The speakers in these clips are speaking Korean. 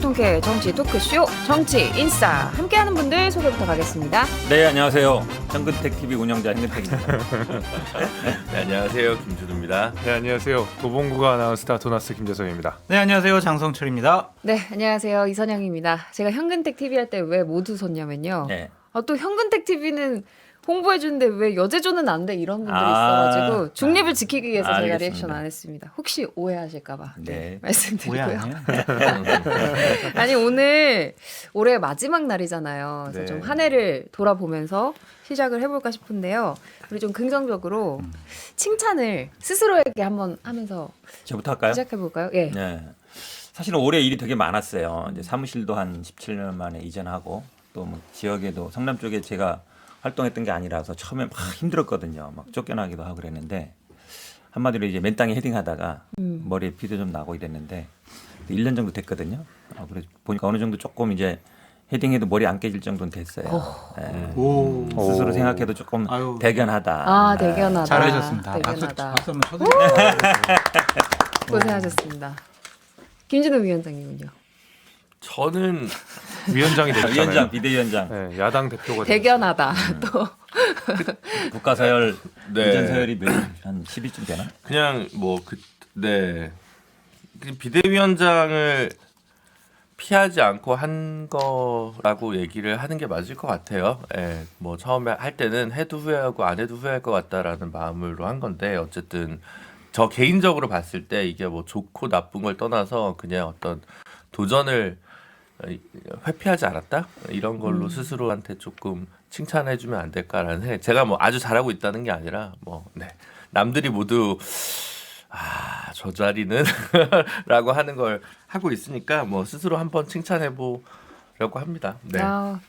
통쾌 정치 토크쇼 정치 인싸 함께하는 분들 소개부터 가겠습니다. 네, 안녕하세요. 현근택 TV 운영자 현근택입니다. 네, 안녕하세요. 김준우입니다. 네, 안녕하세요. 도봉구가 아나운서 도나스 김재성입니다. 네, 안녕하세요. 장성철입니다. 네, 안녕하세요. 이선영입니다. 제가 현근택 TV 할 때 왜 못 웃었냐면요. 네. 또 현근택 TV는 홍보해주는데 왜 여제조는 안 돼 이런 분들이 있어가지고 중립을 지키기 위해서 제가 알겠습니다. 리액션 안 했습니다. 혹시 오해하실까봐 네. 말씀드리고요. 오해 아니에요? 아니 오늘 올해 마지막 날이잖아요. 그래서 네. 좀 한 해를 돌아보면서 시작을 해볼까 싶은데요. 우리 좀 긍정적으로 칭찬을 스스로에게 한번 하면서 저부터 할까요? 시작해볼까요? 예. 네. 사실은 올해 일이 되게 많았어요. 이제 사무실도 한 17년 만에 이전하고 또 뭐 지역에도 성남 쪽에 제가 활동했던 게 아니라서 처음에 막 힘들었거든요. 막 쫓겨나기도 하고 그랬는데 한마디로 이제 맨 땅에 헤딩하다가 머리에 피도 좀 나고 이랬는데 1년 정도 됐거든요. 그래서 보니까 어느 정도 조금 이제 헤딩해도 머리 안 깨질 정도는 됐어요. 네. 오. 오. 스스로 생각해도 조금 아유. 대견하다. 아 대견하다. 잘하셨습니다. 박수 대견하다. 한번 쳐드릴게요. 고생하셨습니다. 김진우 위원장님은요? 저는 위원장이 되셨잖아요. 위원장, 비대위원장, 네, 야당 대표가 대견하다. 또 국가서열, 네. 이전서열이 한 10위쯤 되나? 그냥 네. 비대위원장을 피하지 않고 한 거라고 얘기를 하는 게 맞을 것 같아요. 예, 뭐 처음에 할 때는 해도 후회하고 안 해도 후회할 것 같다라는 마음으로 한 건데 어쨌든 저 개인적으로 봤을 때 이게 뭐 좋고 나쁜 걸 떠나서 그냥 어떤 도전을 회피하지 않았다 이런 걸로 스스로한테 조금 칭찬해주면 안 될까라는 생각. 제가 뭐 아주 잘하고 있다는 게 아니라 남들이 모두 저 자리는 라고 하는 걸 하고 있으니까 뭐 스스로 한번 칭찬해 보려고 합니다. 네.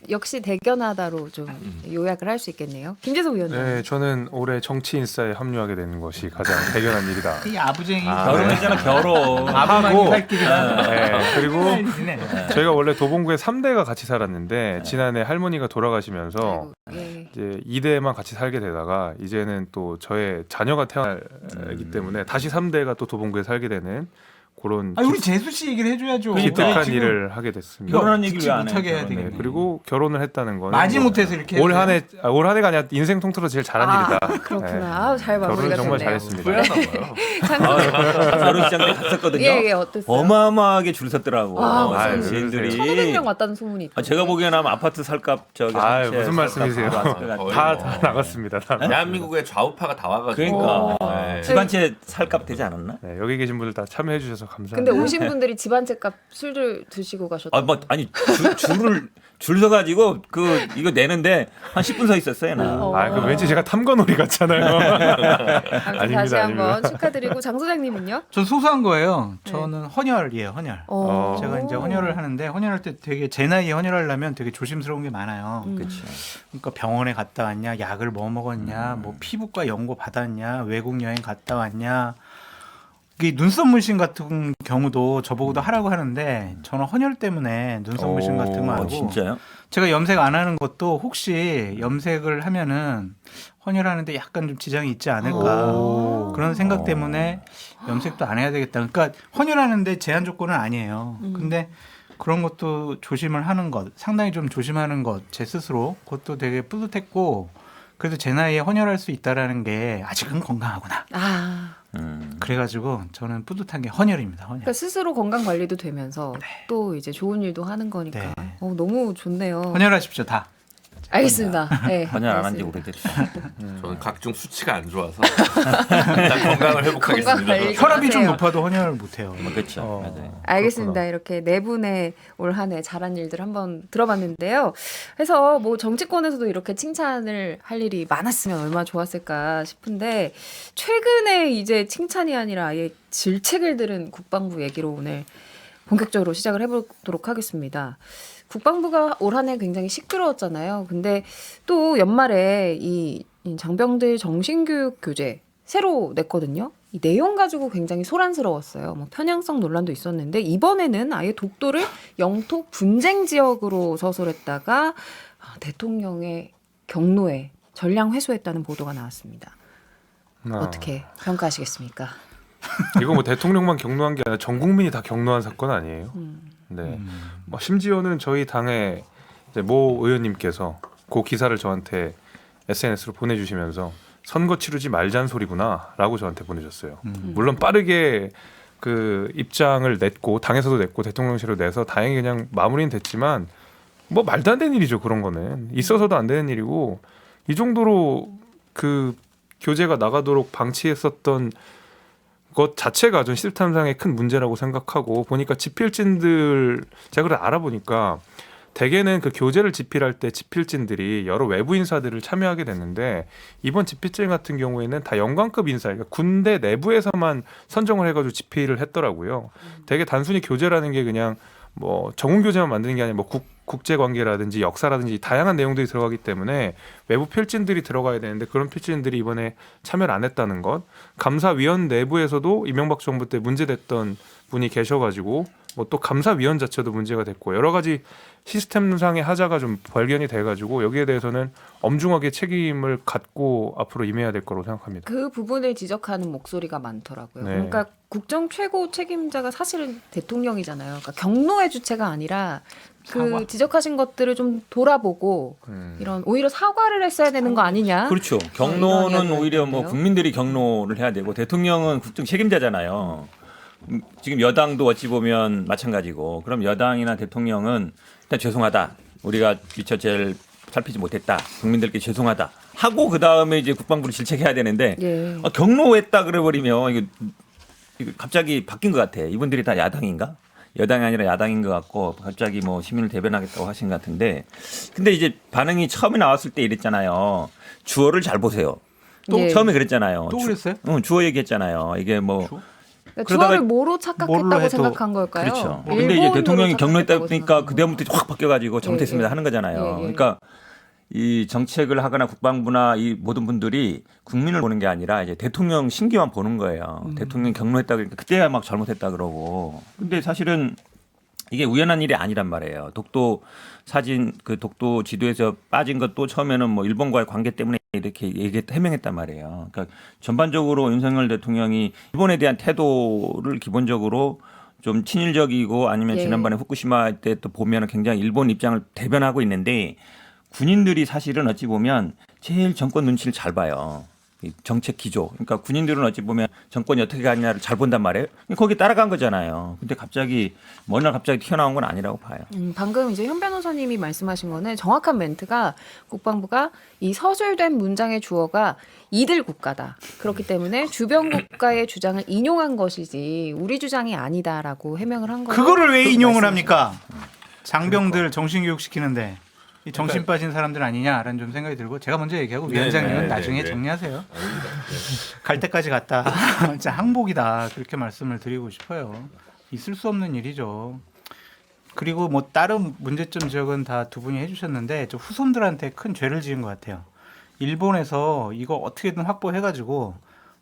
역시 대견하다로 좀 요약을 할 수 있겠네요. 김재석 위원장. 네, 저는 올해 정치 인싸에 합류하게 되는 것이 가장 대견한 일이다. 이 아부쟁이. 결혼했잖아, 결혼. 하고, 살 길이 네, 그리고 네. 저희가 원래 도봉구에 3대가 같이 살았는데 지난해 할머니가 돌아가시면서 아이고, 예. 이제 2대만 같이 살게 되다가 이제는 또 저의 자녀가 태어나기 때문에 다시 3대가 또 도봉구에 살게 되는 그런 우리 재수 씨 얘기를 해줘야죠. 기특한 지금 일을 하게 됐습니다. 결혼한 얘기를 듣지 왜 안 못하게 해야 해? 되겠네. 네, 그리고 결혼을 했다는 거는 마지 못해서 이렇게 올 한해가 아니라 인생 통틀어 제일 잘한 일이다. 그렇구나. 네. 아우, 잘 마무리가 결혼을 정말 됐네요. 잘했습니다. 후회하나 봐요. 결혼식장 때 갔었거든요. 예, 어땠어요? 어마어마하게 줄 섰더라고. 아, 지인들이. 1,500명 왔다는 소문이 있던데. 제가 보기에는 아마 아파트 살값 저기 아유, 한 채 무슨 말씀이세요? 살값 왔을 것 같아요. 다 나갔습니다. 다. 대한민국의 좌우파가 다 와가지고 그러니까 네. 집 한 채 살값 되지 않았나? 네, 여기 계신 분들 다 참여해 주셔서 감사합니다. 근데 오신 분들이 집 한 채 값 술을 드시고 가셨다. 줄 서가지고 이거 내는데 한 10분 서 있었어요 나. 그 왠지 제가 탐관오리 같잖아요. 아무튼 아닙니다, 다시 한번 아닙니다. 축하드리고 장 소장님은요? 전 소소한 거예요. 저는 헌혈이에요, 헌혈. 어. 제가 이제 헌혈을 하는데 헌혈할 때 되게 제 나이에 헌혈하려면 되게 조심스러운 게 많아요. 그렇죠. 그러니까 병원에 갔다 왔냐, 약을 뭐 먹었냐, 뭐 피부과 연고 받았냐, 외국 여행 갔다 왔냐. 이 눈썹 문신 같은 경우도 저보고도 하라고 하는데 저는 헌혈 때문에 눈썹 문신 같은 거 하고 진짜요? 제가 염색 안 하는 것도 혹시 염색을 하면은 헌혈하는데 약간 좀 지장이 있지 않을까 그런 생각 때문에 염색도 안 해야 되겠다. 그러니까 헌혈하는데 제한 조건은 아니에요. 근데 그런 것도 조심을 하는 것, 상당히 좀 조심하는 것, 제 스스로 그것도 되게 뿌듯했고 그래도 제 나이에 헌혈할 수 있다라는 게 아직은 건강하구나. 그래가지고 저는 뿌듯한 게 헌혈입니다. 헌혈. 그러니까 스스로 건강 관리도 되면서 또 이제 좋은 일도 하는 거니까 네. 너무 좋네요. 헌혈하십시오 다. 알겠습니다. 네, 헌혈 안 한 지 알겠습니다. 오래됐죠. 저는 각종 수치가 안 좋아서 일단 건강을 회복하겠습니다. 건강 관리. 혈압이 좀 하세요. 높아도 헌혈을 못해요. 그렇죠. 맞아요. 알겠습니다. 그렇구나. 이렇게 네 분의 올 한 해 잘한 일들 한번 들어봤는데요. 그래서 뭐 정치권에서도 이렇게 칭찬을 할 일이 많았으면 얼마나 좋았을까 싶은데 최근에 이제 칭찬이 아니라 아예 질책을 들은 국방부 얘기로 오늘 본격적으로 시작을 해보도록 하겠습니다. 국방부가 올 한 해 굉장히 시끄러웠잖아요. 근데 또 연말에 이 장병들 정신교육 교재 새로 냈거든요. 이 내용 가지고 굉장히 소란스러웠어요. 뭐 편향성 논란도 있었는데 이번에는 아예 독도를 영토 분쟁 지역으로 서술했다가 대통령의 경로에 전량 회수했다는 보도가 나왔습니다. 어떻게 평가하시겠습니까? 이거 뭐 대통령만 경로한 게 아니라 전 국민이 다 경로한 사건 아니에요? 네. 뭐 심지어는 저희 당의 이제 모 의원님께서 그 기사를 저한테 SNS로 보내주시면서 선거 치르지 말자는 소리구나라고 저한테 보내셨어요. 물론 빠르게 그 입장을 냈고 당에서도 냈고 대통령실로 내서 다행히 그냥 마무리는 됐지만 뭐 말도 안 되는 일이죠. 그런 거는 있어서도 안 되는 일이고 이 정도로 그 교재가 나가도록 방치했었던 것 자체가 전 시스템상의 큰 문제라고 생각하고 보니까 집필진들 제가 그걸 알아보니까 대개는 그 교재를 집필할 때 집필진들이 여러 외부 인사들을 참여하게 됐는데 이번 집필진 같은 경우에는 다 영관급 인사, 그러니까 군대 내부에서만 선정을 해가지고 집필을 했더라고요. 되게 단순히 교재라는 게 그냥 뭐 정문 교재만 만드는 게 아니라 뭐 국제 관계라든지 역사라든지 다양한 내용들이 들어가기 때문에 외부 필진들이 들어가야 되는데 그런 필진들이 이번에 참여를 안 했다는 것. 감사위원 내부에서도 이명박 정부 때 문제됐던 분이 계셔가지고 뭐 또 감사위원 자체도 문제가 됐고 여러 가지 시스템상의 하자가 좀 발견이 돼가지고 여기에 대해서는 엄중하게 책임을 갖고 앞으로 임해야 될 거라고 생각합니다. 그 부분을 지적하는 목소리가 많더라고요. 네. 그러니까 국정 최고 책임자가 사실은 대통령이잖아요. 그러니까 경로의 주체가 아니라 그 사과? 지적하신 것들을 좀 돌아보고 이런 오히려 사과를 했어야 되는 거 아니냐? 그렇죠. 이런 경로는 이야기가 오히려 뭐 있는데요. 국민들이 경로를 해야 되고 대통령은 국정 책임자잖아요. 지금 여당도 어찌 보면 마찬가지고 그럼 여당이나 대통령은 일단 죄송하다. 우리가 미처 제일 살피지 못했다. 국민들께 죄송하다. 하고 그다음에 이제 국방부를 질책해야 되는데 예. 경로했다 그래버리면 이거 갑자기 바뀐 것 같아. 이분들이 다 야당인가? 여당이 아니라 야당인 것 같고 갑자기 뭐 시민을 대변하겠다고 하신 것 같은데 근데 이제 반응이 처음에 나왔을 때 이랬잖아요. 주어를 잘 보세요. 또 예. 처음에 그랬잖아요. 또 그랬어요? 응, 주어 얘기했잖아요. 이게 뭐 주어? 그러니까 그러다가 주어를 뭐로 착각했다고 뭘로 해도 생각한 걸까요? 그렇죠. 일본으로 근데 이제 대통령이 착각했다고 경로했다 보니까 생각한 그다음부터 확 바뀌어가지고 잘못했습니다 예, 예. 하는 거잖아요. 예, 예. 그러니까 이 정책을 하거나 국방부나 이 모든 분들이 국민을 보는 게 아니라 이제 대통령 심기만 보는 거예요. 대통령 경로했다 그러니까 그때야 막 잘못했다 그러고. 근데 사실은 이게 우연한 일이 아니란 말이에요. 독도 사진 그 독도 지도에서 빠진 것도 처음에는 뭐 일본과의 관계 때문에 이렇게 해명했단 말이에요. 그러니까 전반적으로 윤석열 대통령이 일본에 대한 태도를 기본적으로 좀 친일적이고 아니면 예. 지난번에 후쿠시마 때 또 보면은 굉장히 일본 입장을 대변하고 있는데 군인들이 사실은 어찌 보면 제일 정권 눈치를 잘 봐요. 이 정책 기조. 그러니까 군인들은 어찌 보면 정권이 어떻게 가느냐를 잘 본단 말이에요. 거기 따라간 거잖아요. 근데 갑자기 어느 날 갑자기 튀어나온 건 아니라고 봐요. 방금 이제 현 변호사님이 말씀하신 거는 정확한 멘트가 국방부가 이 서술된 문장의 주어가 이들 국가다. 그렇기 때문에 주변 국가의 주장을 인용한 것이지 우리 주장이 아니다라고 해명을 한 거예요. 그거를 왜 인용을 합니까? 장병들 정신교육 시키는데 이 정신 그러니까 빠진 사람들 아니냐라는 좀 생각이 들고 제가 먼저 얘기하고 네, 위원장님은 네, 나중에 네. 정리하세요. 갈 때까지 갔다. 진짜 항복이다 그렇게 말씀을 드리고 싶어요. 있을 수 없는 일이죠. 그리고 뭐 다른 문제점 지적은 다 두 분이 해주셨는데 저 후손들한테 큰 죄를 지은 것 같아요. 일본에서 이거 어떻게든 확보해가지고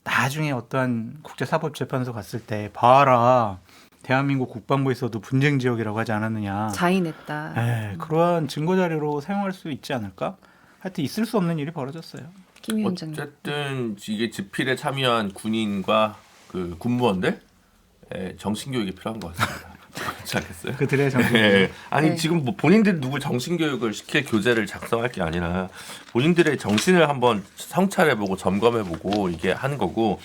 나중에 어떠한 국제사법재판소 갔을 때 봐라. 대한민국 국방부에서도 분쟁 지역이라고 하지 않았느냐. 자인했다. 그러한 증거 자료로 사용할 수 있지 않을까? 하여튼 있을 수 없는 일이 벌어졌어요. 김 위원장님. 어쨌든 이게 집필에 참여한 군인과 그 군무원들 정신교육이 필요한 것 같습니다. 그렇지 않겠어요? 그들의 정신. 네. 아니 네. 지금 뭐 본인들이 누구 정신교육을 시킬 교재를 작성할 게 아니라 본인들의 정신을 한번 성찰해보고 점검해보고 이게 하는 거고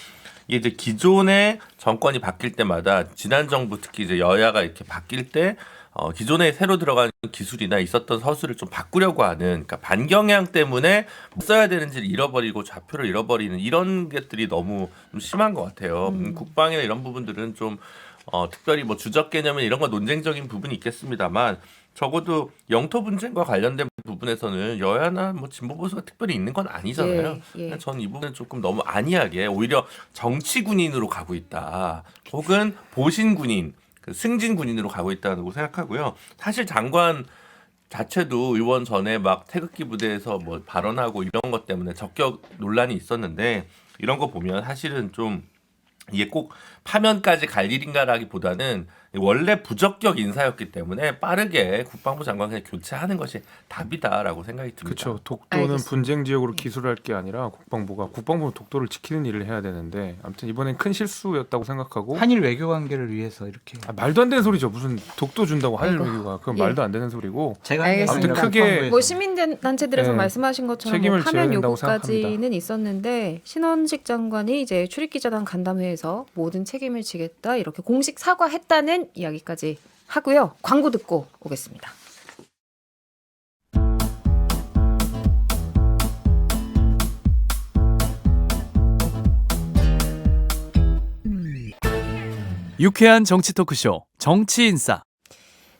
이게 이제 기존의 정권이 바뀔 때마다 지난 정부 특히 이제 여야가 이렇게 바뀔 때 기존에 새로 들어간 기술이나 있었던 서술을 좀 바꾸려고 하는 그러니까 반경향 때문에 뭐 써야 되는지를 잃어버리고 좌표를 잃어버리는 이런 것들이 너무 좀 심한 것 같아요. 국방이나 이런 부분들은 좀 특별히 뭐 주적 개념이나 이런 거 논쟁적인 부분이 있겠습니다만 적어도 영토 분쟁과 관련된 부분에서는 여야나 뭐 진보 보수가 특별히 있는 건 아니잖아요. 예, 예. 저는 이 부분은 조금 너무 안이하게 오히려 정치 군인으로 가고 있다. 혹은 보신 군인, 그 승진 군인으로 가고 있다고 생각하고요. 사실 장관 자체도 의원 전에 막 태극기 부대에서 뭐 발언하고 이런 것 때문에 적격 논란이 있었는데 이런 거 보면 사실은 좀 이게 꼭 파면까지 갈 일인가라기보다는 원래 부적격 인사였기 때문에 빠르게 국방부 장관 그냥 교체하는 것이 답이다라고 생각이 듭니다. 그렇죠. 독도는 알겠습니다. 분쟁 지역으로 기술할 게 아니라 국방부는 독도를 지키는 일을 해야 되는데 아무튼 이번엔 큰 실수였다고 생각하고 한일 외교 관계를 위해서 이렇게 말도 안 되는 소리죠. 무슨 독도 준다고 한일 아이고. 외교가 그건 예. 말도 안 되는 소리고 제가 알겠습니다. 아무튼 크게 뭐 시민단체들에서 네. 말씀하신 것처럼 뭐 책임을 져야 파면 된다고 요구까지는 생각합니다. 있었는데 신원식 장관이 이제 출입기자단 간담회에서 모든 책임을 지겠다 이렇게 공식 사과했다는 이야기까지 하고요. 광고 듣고 오겠습니다. 유쾌한 정치 토크쇼 정치인싸.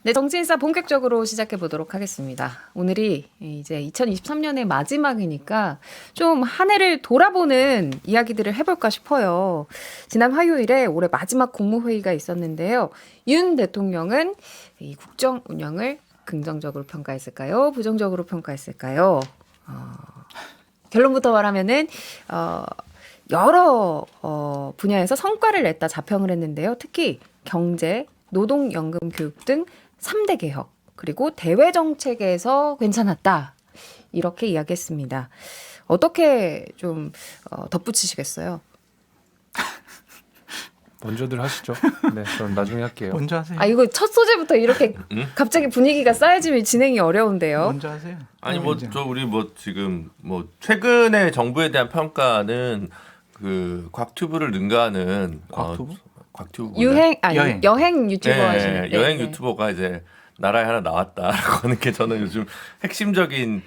네, 정치인싸 본격적으로 시작해 보도록 하겠습니다. 오늘이 이제 2023년의 마지막이니까 좀 한 해를 돌아보는 이야기들을 해볼까 싶어요. 지난 화요일에 올해 마지막 국무회의가 있었는데요. 윤 대통령은 이 국정 운영을 긍정적으로 평가했을까요? 부정적으로 평가했을까요? 결론부터 말하면은 여러 분야에서 성과를 냈다 자평을 했는데요. 특히 경제, 노동연금 교육 등 3대 개혁, 그리고 대외 정책에서 괜찮았다. 이렇게 이야기했습니다. 어떻게 좀 덧붙이시겠어요? 먼저들 하시죠. 네, 저는 나중에 할게요. 먼저 하세요. 아, 이거 첫 소재부터 이렇게 응? 갑자기 분위기가 쌓여지면 진행이 어려운데요. 먼저 하세요. 아니 먼저. 우리 지금 최근에 정부에 대한 평가는 그 곽튜브를 능가하는 곽튜브? 곽튜브 여행 유튜버 네, 하시는 여행 유튜버가 이제 나라에 하나 나왔다라고 하는 게 저는 요즘 핵심적인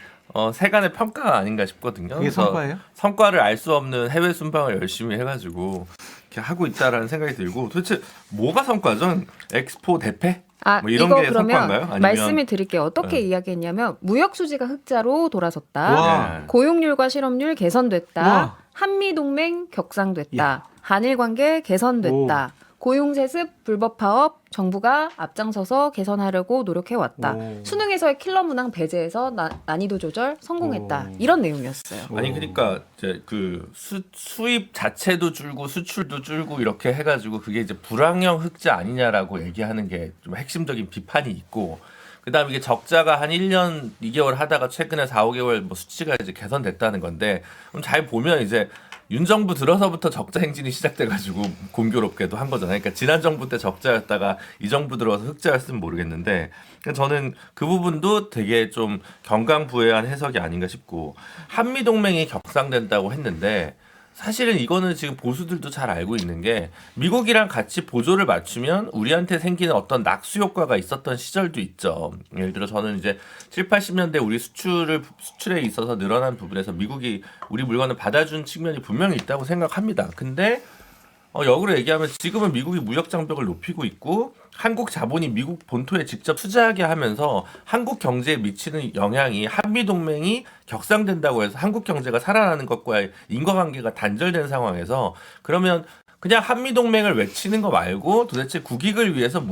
세간의 평가가 아닌가 싶거든요. 그게 그래서 성과예요? 성과를 알 수 없는 해외 순방을 열심히 해가지고 이렇게 하고 있다라는 생각이 들고 도대체 뭐가 성과죠? 엑스포 대패? 아, 뭐 이런 이거 게 그러면 성과인가요? 아니면 말씀을 드릴게요. 어떻게 네. 이야기했냐면 무역 수지가 흑자로 돌아섰다. 와. 네. 고용률과 실업률 개선됐다. 우와. 한미 동맹 격상됐다. 야. 한일 관계 개선됐다. 고용 세습 불법 파업 정부가 앞장서서 개선하려고 노력해 왔다. 오. 수능에서의 킬러 문항 배제해서 난이도 조절 성공했다. 오. 이런 내용이었어요. 아니 그러니까 이제 그 수입 자체도 줄고 수출도 줄고 이렇게 해가지고 그게 이제 불황형 흑자 아니냐라고 얘기하는 게 좀 핵심적인 비판이 있고 그다음 이게 적자가 한 1년 2개월 하다가 최근에 4, 5개월 뭐 수치가 이제 개선됐다는 건데 그럼 잘 보면 이제 윤 정부 들어서부터 적자 행진이 시작돼가지고 공교롭게도 한 거잖아요. 그러니까 지난 정부 때 적자였다가 이 정부 들어서 흑자였으면 모르겠는데 저는 그 부분도 되게 좀 경강부회한 해석이 아닌가 싶고 한미 동맹이 격상된다고 했는데 사실은 이거는 지금 보수들도 잘 알고 있는 게 미국이랑 같이 보조를 맞추면 우리한테 생기는 어떤 낙수 효과가 있었던 시절도 있죠. 예를 들어 저는 이제 7, 80년대 우리 수출에 있어서 늘어난 부분에서 미국이 우리 물건을 받아준 측면이 분명히 있다고 생각합니다. 근데 역으로 얘기하면 지금은 미국이 무역 장벽을 높이고 있고 한국 자본이 미국 본토에 직접 투자하게 하면서 한국 경제에 미치는 영향이 한미 동맹이 격상된다고 해서 한국 경제가 살아나는 것과의 인과관계가 단절된 상황에서 그러면 그냥 한미 동맹을 외치는 거 말고 도대체 국익을 위해서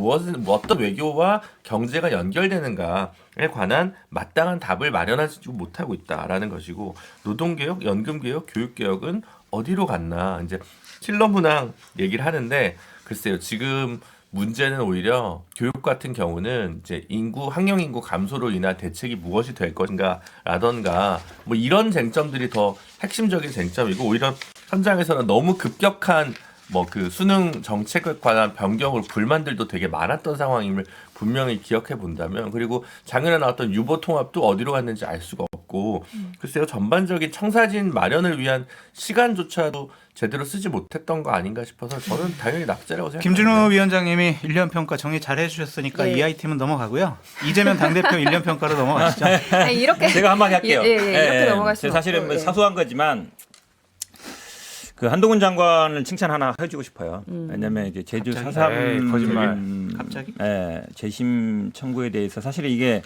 어떤 외교와 경제가 연결되는가에 관한 마땅한 답을 마련하지 못하고 있다라는 것이고 노동개혁, 연금개혁, 교육개혁은 어디로 갔나 이제 킬러 문항 얘기를 하는데 글쎄요 지금 문제는 오히려 교육 같은 경우는 이제 학령 인구 감소로 인한 대책이 무엇이 될 것인가라던가 뭐 이런 쟁점들이 더 핵심적인 쟁점이고 오히려 현장에서는 너무 급격한 뭐 그 수능 정책에 관한 변경으로 불만들도 되게 많았던 상황임을 분명히 기억해 본다면 그리고 작년에 나왔던 유보 통합도 어디로 갔는지 알 수가 없고 글쎄요 전반적인 청사진 마련을 위한 시간조차도 제대로 쓰지 못했던 거 아닌가 싶어서 저는 당연히 낙제라고 생각합니다. 김준호 위원장님이 1년 평가 정리 잘 해주셨으니까 예. 이 아이템은 넘어가고요. 이재명 당대표 1년 평가로 넘어가시죠. 아니, 이렇게 제가 한마디 할게요. 이렇게 넘어갈 수는 사실은 없고, 뭐 사소한 거지만 그 한동훈 장관을 칭찬 하나 해주고 싶어요. 왜냐하면 이제 제주 갑자기? 4.3 에이, 거짓말. 갑자기? 재심 청구에 대해서 사실 이게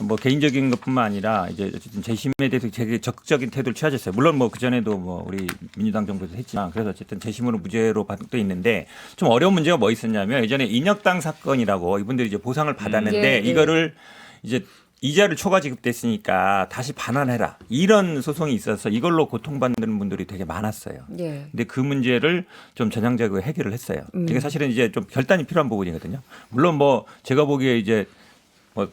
뭐 개인적인 것뿐만 아니라 이제 어쨌든 재심에 대해서 되게 적극적인 태도를 취하셨어요. 물론 뭐 그 전에도 뭐 우리 민주당 정부에서 했지만 그래서 어쨌든 재심으로 무죄로 받고 있는데 좀 어려운 문제가 뭐 있었냐면 예전에 인혁당 사건이라고 이분들이 이제 보상을 받았는데 예, 예. 이거를 이제 이자를 초과 지급됐으니까 다시 반환해라 이런 소송이 있어서 이걸로 고통받는 분들이 되게 많았어요. 예. 근데 그 문제를 좀 전향적으로 해결을 했어요. 이게 사실은 이제 좀 결단이 필요한 부분이거든요. 물론 뭐 제가 보기에 이제 뭐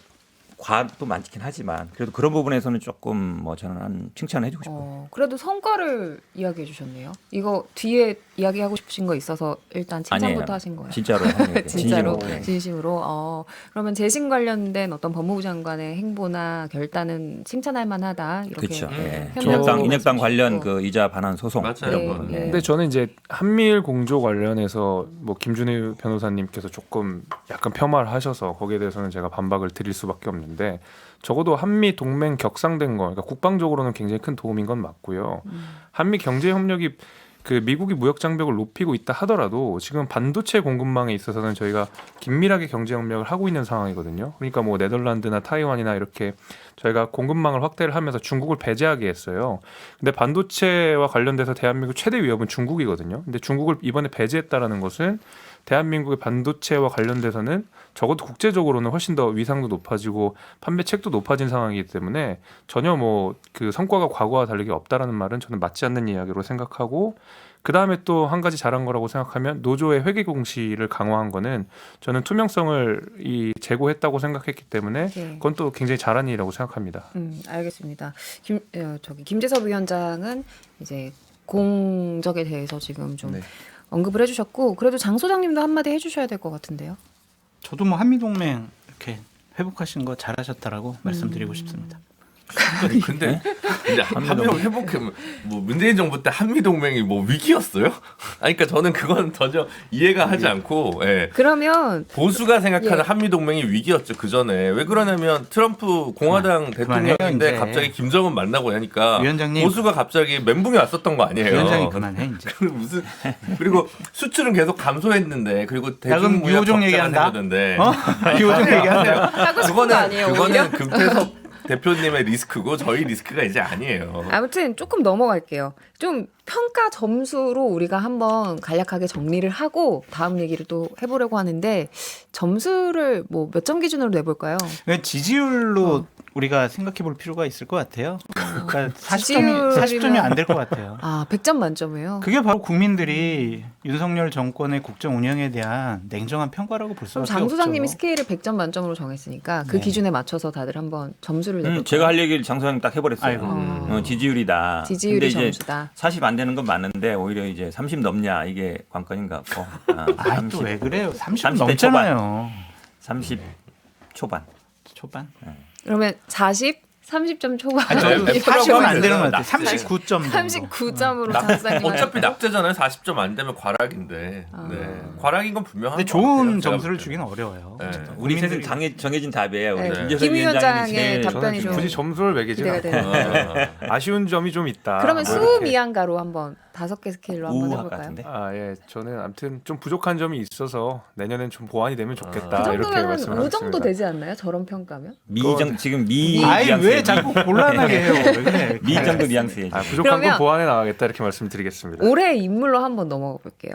과도 많긴 하지만 그래도 그런 부분에서는 조금 뭐 저는 한 칭찬을 해주고 싶어요. 그래도 성과를 이야기해 주셨네요. 이거 뒤에 이야기하고 싶으신 거 있어서 일단 칭찬부터 아니에요. 하신 거예요. 진짜로 한 얘기예요. 진짜로 진심으로. 네. 진심으로. 그러면 재심 관련된 어떤 법무부 장관의 행보나 결단은 칭찬할 만하다 이렇게. 그렇죠. 예. 현명하게 인혁당 관련 말씀하시고. 그 이자 반환 소송 맞아요. 이런 네, 부분. 네. 근데 저는 이제 한미일 공조 관련해서 뭐 김준일 변호사님께서 조금 약간 폄하를 하셔서 거기에 대해서는 제가 반박을 드릴 수밖에 없는데 적어도 한미 동맹 격상된 거, 그러니까 국방적으로는 굉장히 큰 도움인 건 맞고요. 한미 경제 협력이 그 미국이 무역 장벽을 높이고 있다 하더라도 지금 반도체 공급망에 있어서는 저희가 긴밀하게 경제 협력을 하고 있는 상황이거든요. 그러니까 뭐 네덜란드나 타이완이나 이렇게 저희가 공급망을 확대를 하면서 중국을 배제하게 했어요. 근데 반도체와 관련돼서 대한민국 최대 위협은 중국이거든요. 근데 중국을 이번에 배제했다라는 것은 대한민국의 반도체와 관련돼서는 적어도 국제적으로는 훨씬 더 위상도 높아지고 판매책도 높아진 상황이기 때문에 전혀 뭐 그 성과가 과거와 다르게 없다라는 말은 저는 맞지 않는 이야기로 생각하고 그 다음에 또 한 가지 잘한 거라고 생각하면 노조의 회계 공시를 강화한 거는 저는 투명성을 제고했다고 생각했기 때문에 네. 그건 또 굉장히 잘한 일이라고 생각합니다. 알겠습니다. 김재섭 위원장은 이제 공적에 대해서 지금 좀 네. 언급을 해주셨고 그래도 장 소장님도 한마디 해주셔야 될 것 같은데요. 저도 뭐 한미동맹 이렇게 회복하신 거 잘하셨다라고 말씀드리고 싶습니다. 근데 한미동 회복해 뭐 문재인 정부 때 한미 동맹이 뭐 위기였어요? 아니 그러니까 저는 그건 전혀 이해가 하지 않고 예. 그러면 보수가 생각하는 예. 한미 동맹이 위기였죠 그 전에. 왜 그러냐면 트럼프 공화당 그만해요, 대통령인데 이제. 갑자기 김정은 만나고 하니까 위원장님. 보수가 갑자기 멘붕이 왔었던 거 아니에요? 위원장이 그만해 이제. 그 무슨 그리고 수출은 계속 감소했는데 그리고 야, 그럼 대중무역 유호종 적자가 얘기한다? 생겼는데 기호종 얘기하세요. 하고 싶은 거 아니에요. 오히려? 그거는 금태섭 대표님의 리스크고 저희 리스크가 이제 아니에요. 아무튼 조금 넘어갈게요. 좀 평가 점수로 우리가 한번 간략하게 정리를 하고 다음 얘기를 또 해보려고 하는데 점수를 뭐 몇 점 기준으로 내볼까요? 지지율로 우리가 생각해 볼 필요가 있을 것 같아요. 그러니까 지지율이면- 40점이 안 될 것 같아요. 아 100점 만점이에요. 그게 바로 국민들이 윤석열 정권의 국정 운영에 대한 냉정한 평가라고 볼 그럼 수밖에 장 소장님이 없죠. 스케일을 100점 만점으로 정했으니까 그 네. 기준에 맞춰서 다들 한번 점수를 내볼까요? 제가 할 얘기를 장 소장님 딱 해버렸어요. 아이고. 지지율이다. 지지율이 근데 이제 점수다. 40 안 되는 건 맞는데 오히려 이제 30 넘냐 이게 관건인 것 같고. 아, 또 왜 그래요? 30 30대 넘잖아요. 30 초반. 초반. 그러면 40, 30점 초반. 아니, 저도 네, 80은 안 되는 것 같아요. 낙제. 39점 정도. 39점으로 장 소장님. 어차피 낙제잖아요. 40점 안 되면 과락인데. 네. 과락인 건 분명한 근데 것 같아요, 좋은 제가 점수를 볼 주기는 어려워요. 네. 우리 셋은 국민들이- 정해진 답이에요. 우리 네. 김재섭 김 위원장의 위원장이 제일 답변이 저는 좀 굳이 점수를 매기지 기대가 않고 되네요. 아쉬운 점이 좀 있다. 그러면 뭐 수음 이렇게. 이한가로 한번 5개 스케일로 한번 우할 것 해볼까요? 같은데. 아, 예. 저는 아무튼 좀 부족한 점이 있어서 내년엔 좀 보완이 되면 좋겠다. 그 이렇게 정도면 말씀을 5 정도 하겠습니다. 되지 않나요? 저런 평가면? 지금 미 아이 뉘앙스에 왜 자꾸 곤란하게 해요? 왜 그래? 미 정도 뉘앙스에. 아, 부족한 그러면- 건 보완해 나가겠다 이렇게 말씀드리겠습니다. 올해 인물로 한번 넘어가 볼게요.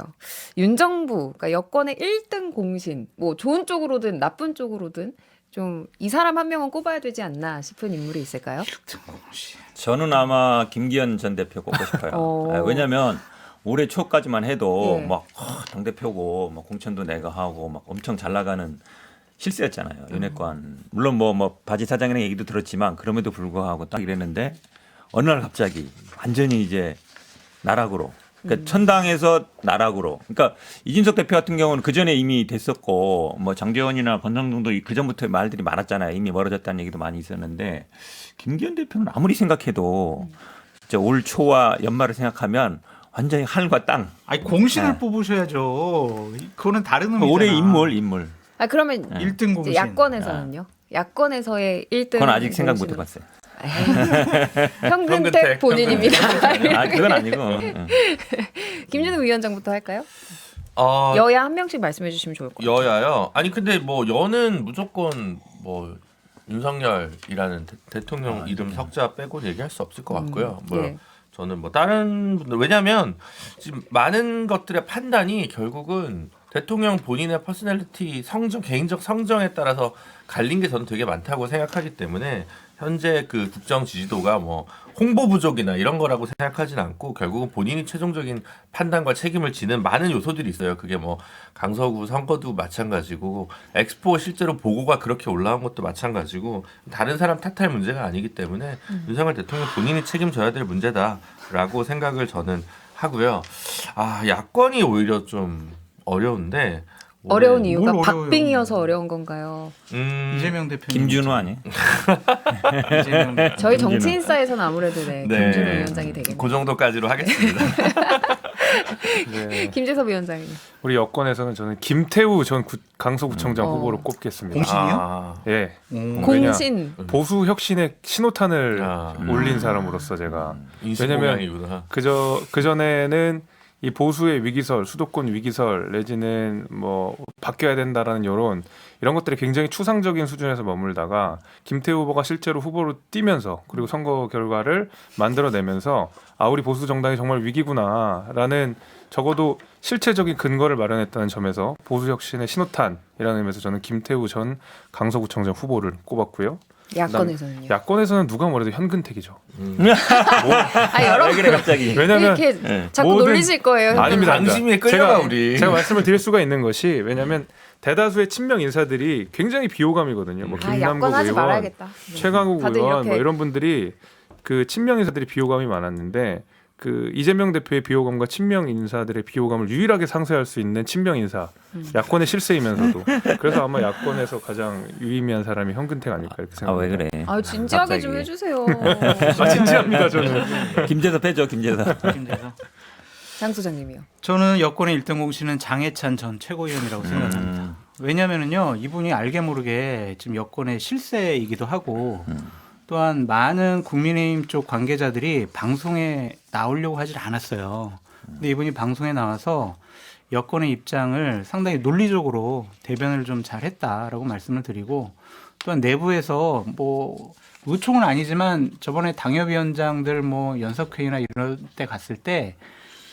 윤 정부, 그러니까 여권의 1등 공신, 뭐 좋은 쪽으로든 나쁜 쪽으로든 좀 이 사람 한 명은 꼽아야 되지 않나 싶은 인물이 있을까요? 저는 아마 김기현 전 대표 꼽고 싶어요. 어. 왜냐하면 올해 초까지만 해도 예. 막 당대표고 막 공천도 내가 하고 막 엄청 잘 나가는 실세였잖아요. 윤핵관. 물론 뭐 바지 사장이라는 얘기도 들었지만 그럼에도 불구하고 딱 이랬는데 어느 날 갑자기 완전히 이제 나락으로. 그러니까 천당에서 나락으로. 그러니까 이준석 대표 같은 경우는 그 전에 이미 됐었고 뭐 장제원이나 권성동도 그 전부터 말들이 많았잖아요. 이미 멀어졌다는 얘기도 많이 있었는데 김기현 대표는 아무리 생각해도 진짜 올 초와 연말을 생각하면 완전히 하늘과 땅. 아니 공신을 네. 뽑으셔야죠. 그거는 다른 의미잖아. 올해 인물. 아 그러면 1등 공신. 이제 야권에서는요? 야권에서의 1등 그건 아직 생각 못 공신은- 해봤어요. 현근택 현근택. 본인입니다. 아 그건 아니고. 김준우 위원장부터 할까요? 어, 여야 한 명씩 말씀해 주시면 좋을 것 같아요. 여야요. 아니 근데 뭐 여는 무조건 뭐 윤석열이라는 대통령 이름 석자 빼고 얘기할 수 없을 것 같고요. 뭐 예. 저는 뭐 다른 분들 왜냐하면 지금 많은 것들의 판단이 결국은 대통령 본인의 퍼스널리티 성정 개인적 성정에 따라서 갈린 게 저는 되게 많다고 생각하기 때문에 현재 그 국정 지지도가 뭐 홍보 부족이나 이런 거라고 생각하진 않고 결국은 본인이 최종적인 판단과 책임을 지는 많은 요소들이 있어요. 그게 뭐 강서구 선거도 마찬가지고 엑스포 실제로 보고가 그렇게 올라온 것도 마찬가지고 다른 사람 탓할 문제가 아니기 때문에 윤석열 대통령 본인이 책임져야 될 문제다라고 생각을 저는 하고요. 아, 야권이 오히려 좀 어려운데 어려운 이유가 뭘 어려워요? 박빙이어서 어려운 건가요? 이재명 대표님. 김준호 아니에요? 이재명 대표. 저희 정치인사에서는 아무래도 네, 김준호 위원장이 되겠네요. 그 정도까지로 하겠습니다. 네. 김재섭 위원장님. 우리 여권에서는 저는 김태우 전 강서구청장 후보로 꼽겠습니다. 공신이요? 아, 예. 음. 왜냐? 공신. 보수 혁신의 신호탄을 아. 올린 사람으로서 제가 왜냐면 인수공양이구나. 그 전에는 이 보수의 위기설, 수도권 위기설 내지는 뭐 바뀌어야 된다라는 여론 이런 것들이 굉장히 추상적인 수준에서 머물다가 김태우 후보가 실제로 후보로 뛰면서 그리고 선거 결과를 만들어내면서 아 우리 보수 정당이 정말 위기구나라는 적어도 실체적인 근거를 마련했다는 점에서 보수 혁신의 신호탄이라는 의미에서 저는 김태우 전 강서구청장 후보를 꼽았고요. 야권에서는요. 야권에서는 누가 뭐래도 현근택이죠. 아 여러분 왜 그래 갑자기? 왜냐하면 이렇게 예. 자꾸 모든- 놀리실 거예요. 아닙니다. 방심에 끌려가 우리. 제가 말씀을 드릴 수가 있는 것이 왜냐하면 대다수의 친명 인사들이 굉장히 비호감이거든요. 뭐 아 김남국 야권 하지 의원, 말아야겠다. 최강욱 다들 의원 이렇게- 뭐 이런 분들이 그 친명 인사들이 비호감이 많았는데 그 이재명 대표의 비호감과 친명 인사들의 비호감을 유일하게 상쇄할 수 있는 친명 인사 야권의 실세이면서도 그래서 아마 야권에서 가장 유의미한 사람이 현근택 아닐까 이렇게 아 왜 생각합니다. 그래? 아 진지하게 갑자기. 좀 해주세요. 아, 진지합니다 저는. 김재섭 해줘 김재섭. 김재섭. 장 소장님이요. 저는 여권의 1등 공신은 장해찬 전 최고위원이라고 생각합니다. 왜냐면은요 이분이 알게 모르게 지금 여권의 실세이기도 하고 또한 많은 국민의힘 쪽 관계자들이 방송에 나오려고 하질 않았어요. 근데 이분이 방송에 나와서 여권의 입장을 상당히 논리적으로 대변을 좀 잘했다라고 말씀을 드리고 또한 내부에서 뭐 의총은 아니지만 저번에 당협위원장들 뭐 연석회의나 이런 때 갔을 때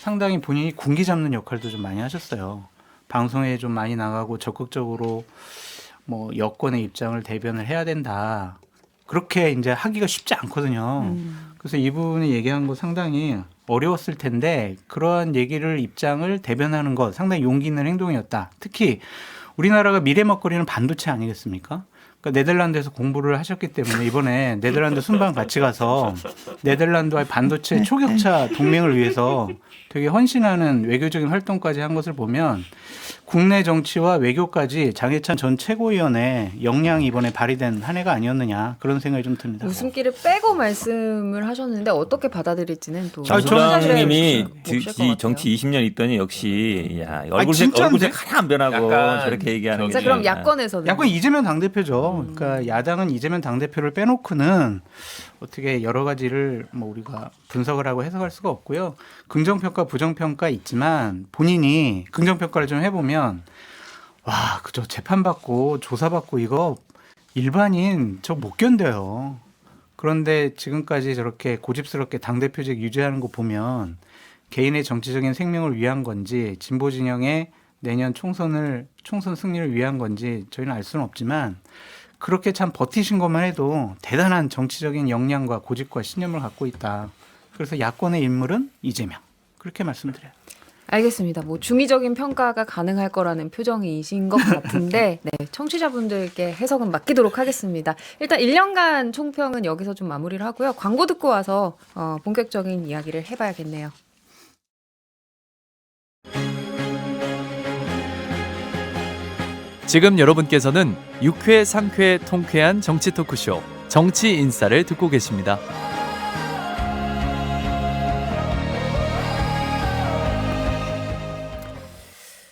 상당히 본인이 군기 잡는 역할도 좀 많이 하셨어요. 방송에 좀 많이 나가고 적극적으로 뭐 여권의 입장을 대변을 해야 된다. 그렇게 이제 하기가 쉽지 않거든요. 그래서 이분이 얘기한 거 상당히 어려웠을 텐데 그러한 얘기를 입장을 대변하는 것 상당히 용기 있는 행동이었다. 특히 우리나라가 미래 먹거리는 반도체 아니겠습니까? 그러니까 네덜란드에서 공부를 하셨기 때문에 이번에 네덜란드 순방 같이 가서 네덜란드와의 반도체 초격차 동맹을 위해서 되게 헌신하는 외교적인 활동까지 한 것을 보면 국내 정치와 외교까지 장해찬 전 최고위원의 역량이 이번에 발휘된 한 해가 아니었느냐 그런 생각이 좀 듭니다. 웃음기를 빼고 말씀을 하셨는데 어떻게 받아들일지는 또 장 청취자들의 소장님이 몫일 것 같아요. 정치 20년 있더니 역시 야 진짜인데? 얼굴색 하나 안 변하고 약간 저렇게 얘기하는 자 게. 그럼 야권에서는 야권 이재명 당대표죠. 그러니까 야당은 이재명 당대표를 빼놓고는 어떻게 여러 가지를 뭐 우리가 분석을 하고 해석할 수가 없고요. 긍정평가, 부정평가 있지만 본인이 긍정평가를 좀 해보면 와, 그저 재판받고 조사받고 이거 일반인 저 못 견뎌요. 그런데 지금까지 저렇게 고집스럽게 당대표직 유지하는 거 보면 개인의 정치적인 생명을 위한 건지 진보 진영의 내년 총선 승리를 위한 건지 저희는 알 수는 없지만 그렇게 참 버티신 것만 해도 대단한 정치적인 역량과 고집과 신념을 갖고 있다. 그래서 야권의 인물은 이재명. 그렇게 말씀드려요. 알겠습니다. 뭐 중의적인 평가가 가능할 거라는 표정이신 것 같은데 네, 청취자분들께 해석은 맡기도록 하겠습니다. 일단 1년간 총평은 여기서 좀 마무리를 하고요. 광고 듣고 와서 본격적인 이야기를 해봐야겠네요. 지금 여러분께서는 6회, 상쾌, 통쾌한 정치 토크쇼 정치 인싸를 듣고 계십니다.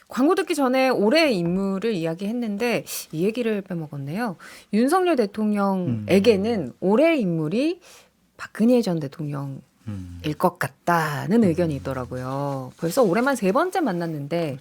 광고 듣기 전에 올해의 인물을 이야기했는데 이 얘기를 빼먹었네요. 윤석열 대통령에게는 올해의 인물이 박근혜 전 대통령일 것 같다는 의견이 있더라고요. 벌써 올해만 3번째 만났는데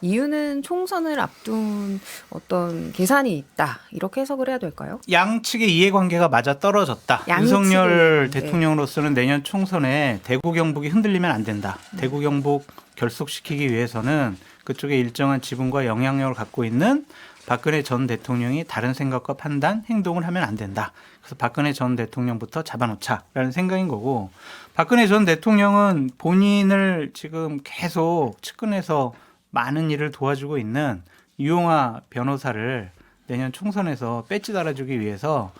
이유는 총선을 앞둔 어떤 계산이 있다. 이렇게 해석을 해야 될까요? 양측의 이해관계가 맞아 떨어졌다. 양측의 윤석열 네. 대통령으로서는 내년 총선에 대구 경북이 흔들리면 안 된다. 대구 경북 결속시키기 위해서는 그쪽에 일정한 지분과 영향력을 갖고 있는 박근혜 전 대통령이 다른 생각과 판단, 행동을 하면 안 된다. 그래서 박근혜 전 대통령부터 잡아놓자라는 생각인 거고, 박근혜 전 대통령은 본인을 지금 계속 측근해서 많은 일을 도와주고 있는 유용하 변호사를 내년 총선에서 배지 달아주기 위해서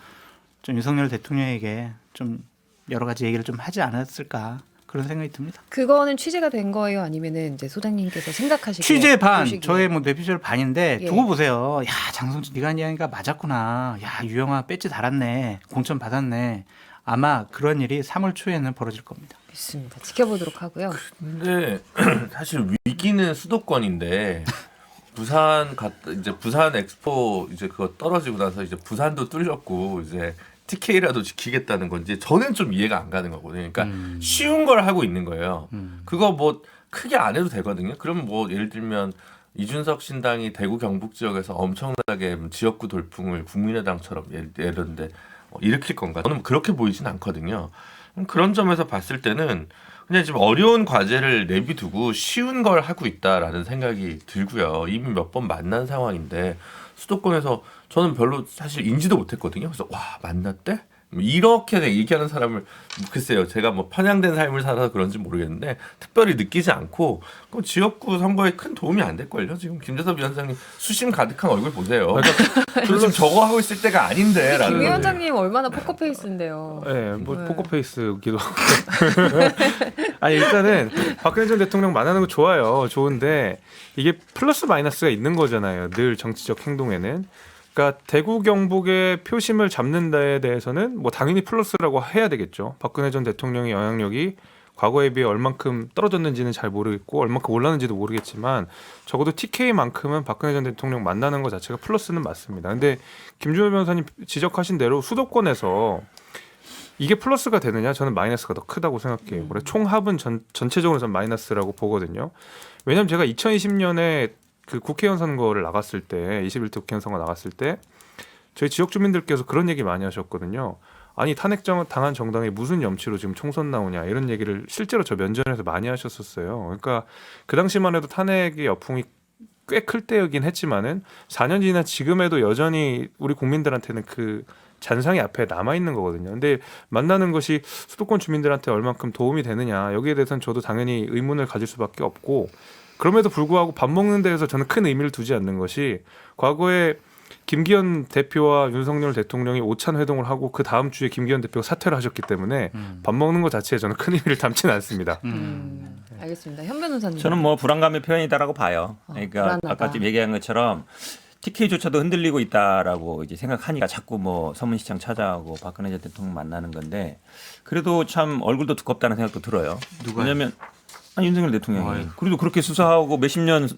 좀 윤석열 대통령에게 좀 여러 가지 얘기를 좀 하지 않았을까, 그런 생각이 듭니다. 그거는 취재가 된 거예요? 아니면은 이제 소장님께서 생각하시기에 취재 반, 보시기에? 저의 뭐 뇌피셜 반인데 예. 두고 보세요. 야, 장성준 네가 한 이야기가 맞았구나. 야, 유영아 배지 달았네. 공천 받았네. 아마 그런 일이 3월 초에는 벌어질 겁니다. 있습니다. 지켜보도록 하고요. 근데 사실 위기는 수도권인데 이제 부산 엑스포 이제 그거 떨어지고 나서 이제 부산도 뚫렸고 이제 TK라도 지키겠다는 건지 저는 좀 이해가 안 가는 거거든요. 그러니까 쉬운 걸 하고 있는 거예요. 그거 뭐 크게 안 해도 되거든요. 그럼 뭐 예를 들면 이준석 신당이 대구 경북 지역에서 엄청나게 지역구 돌풍을 국민의당처럼 예를 들는데 일으킬 건가? 저는 그렇게 보이진 않거든요. 그런 점에서 봤을 때는 그냥 지금 어려운 과제를 내비두고 쉬운 걸 하고 있다라는 생각이 들고요. 이미 몇 번 만난 상황인데 수도권에서 저는 별로 사실 인지도 못했거든요. 그래서 와 만났대? 이렇게 얘기하는 사람을 글쎄요. 제가 뭐 편향된 삶을 살아서 그런지 모르겠는데 특별히 느끼지 않고 그럼 지역구 선거에 큰 도움이 안 될걸요. 지금 김재섭 위원장님 수심 가득한 얼굴 보세요. 저 지금 저거 하고 있을 때가 아닌데. 김 위원장님 얼마나 포커페이스인데요. 네, 뭐 네. 포커페이스기도 하고. 아니 일단은 박근혜 전 대통령 만나는 거 좋아요. 좋은데 이게 플러스 마이너스가 있는 거잖아요. 늘 정치적 행동에는. 그러니까 대구 경북의 표심을 잡는 데에 대해서는 뭐 당연히 플러스라고 해야 되겠죠. 박근혜 전 대통령의 영향력이 과거에 비해 얼만큼 떨어졌는지는 잘 모르겠고 얼만큼 올랐는지도 모르겠지만 적어도 TK만큼은 박근혜 전 대통령 만나는 것 자체가 플러스는 맞습니다. 근데 김준호 변호사님 지적하신 대로 수도권에서 이게 플러스가 되느냐? 저는 마이너스가 더 크다고 생각해요. 그래 총합은 전체적으로 전 마이너스라고 보거든요. 왜냐하면 제가 2020년에 그 국회의원 선거를 나갔을 때 21대 국회의원 선거 나갔을 때 저희 지역 주민들께서 그런 얘기 많이 하셨거든요. 아니 탄핵 당한 정당에 무슨 염치로 지금 총선 나오냐 이런 얘기를 실제로 저 면전에서 많이 하셨었어요. 그러니까 그 당시만 해도 탄핵의 여풍이 꽤 클 때이긴 했지만은 4년 지난 지금에도 여전히 우리 국민들한테는 그 잔상이 앞에 남아있는 거거든요. 근데 만나는 것이 수도권 주민들한테 얼만큼 도움이 되느냐 여기에 대해서는 저도 당연히 의문을 가질 수밖에 없고 그럼에도 불구하고 밥 먹는 데에서 저는 큰 의미를 두지 않는 것이 과거에 김기현 대표와 윤석열 대통령이 오찬 회동을 하고 그 다음 주에 김기현 대표가 사퇴를 하셨기 때문에 밥 먹는 것 자체에 저는 큰 의미를 담지는 않습니다. 알겠습니다. 현 변호사님. 저는 뭐 불안감의 표현이다라고 봐요. 그러니까 불안하다. 아까 좀 얘기한 것처럼 TK조차도 흔들리고 있다라고 이제 생각하니까 자꾸 뭐 서문시장 찾아가고 박근혜 전 대통령 만나는 건데 그래도 참 얼굴도 두껍다는 생각도 들어요. 왜냐하면 윤석열 대통령이 그래도 그렇게 수사하고 몇십 년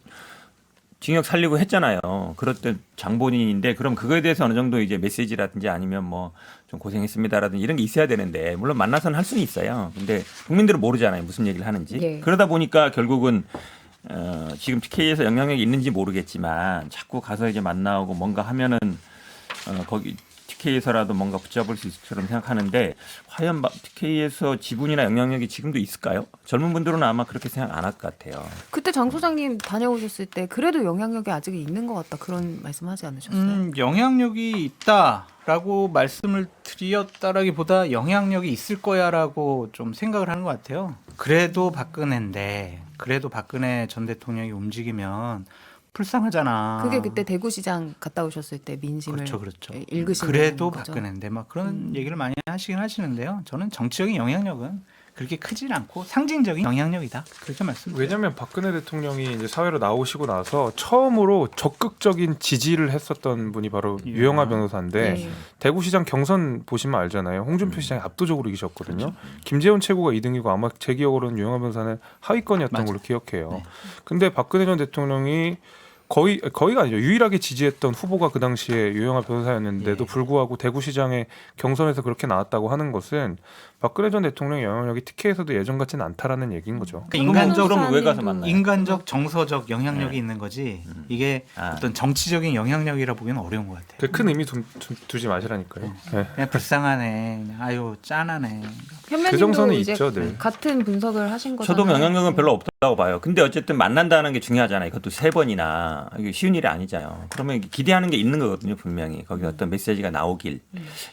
징역 살리고 했잖아요. 그럴 때 장본인인데 그럼 그거에 대해서 어느 정도 이제 메시지라든지 아니면 뭐 좀 고생했습니다라든지 이런 게 있어야 되는데 물론 만나서는 할 수는 있어요. 근데 국민들은 모르잖아요. 무슨 얘기를 하는지. 예. 그러다 보니까 결국은 지금 TK에서 영향력이 있는지 모르겠지만 자꾸 가서 이제 만나고 뭔가 하면은 거기 TK에서라도 뭔가 붙잡을 수 있을 것처럼 생각하는데 과연 TK에서 지분이나 영향력이 지금도 있을까요? 젊은 분들은 아마 그렇게 생각 안 할 것 같아요. 그때 장 소장님 다녀오셨을 때 그래도 영향력이 아직 있는 것 같다 그런 말씀하지 않으셨어요? 영향력이 있다라고 말씀을 드렸다라기보다 영향력이 있을 거야라고 좀 생각을 하는 것 같아요. 그래도 박근혜인데 그래도 박근혜 전 대통령이 움직이면 불쌍하잖아. 그게 그때 대구시장 갔다 오셨을 때 민심을 그렇죠. 읽으신 그래도 거죠? 박근혜인데 막 그런 얘기를 많이 하시긴 하시는데요. 저는 정치적인 영향력은 그렇게 크진 않고 상징적인 영향력이다. 그렇게 말씀드려요. 왜냐하면 박근혜 대통령이 이제 사회로 나오시고 나서 처음으로 적극적인 지지를 했었던 분이 바로 유영하 변호사인데 네. 대구시장 경선 보시면 알잖아요. 홍준표 시장이 압도적으로 이기셨거든요. 김재원 최고가 2등이고 아마 제 기억으로는 유영하 변호사는 하위권이었던 걸로 기억해요. 네. 근데 박근혜 전 대통령이 거의가 아니죠. 유일하게 지지했던 후보가 그 당시에 유영하 변호사였는데도 불구하고 대구시장의 경선에서 그렇게 나왔다고 하는 것은 박근혜 전 대통령의 영향력이 특혜에서도 예전 같지는 않다라는 얘기인 거죠. 그러니까 그럼 왜 가서 만나요? 인간적 정서적 영향력이 네. 있는 거지 이게 아. 어떤 정치적인 영향력이라 보기는 어려운 것 같아요. 그 큰 의미 두지 마시라니까요. 네. 그냥 불쌍하네, 그냥 아유 짠하네. 현면님도 그 정서는 이제 있죠, 늘. 같은 분석을 하신 거잖아요. 저도 영향력은 별로 없다고 봐요. 근데 어쨌든 만난다는 게 중요하잖아요. 그것도 3번이나 이게 쉬운 일이 아니잖아요. 그러면 기대하는 게 있는 거거든요, 분명히. 거기 어떤 메시지가 나오길.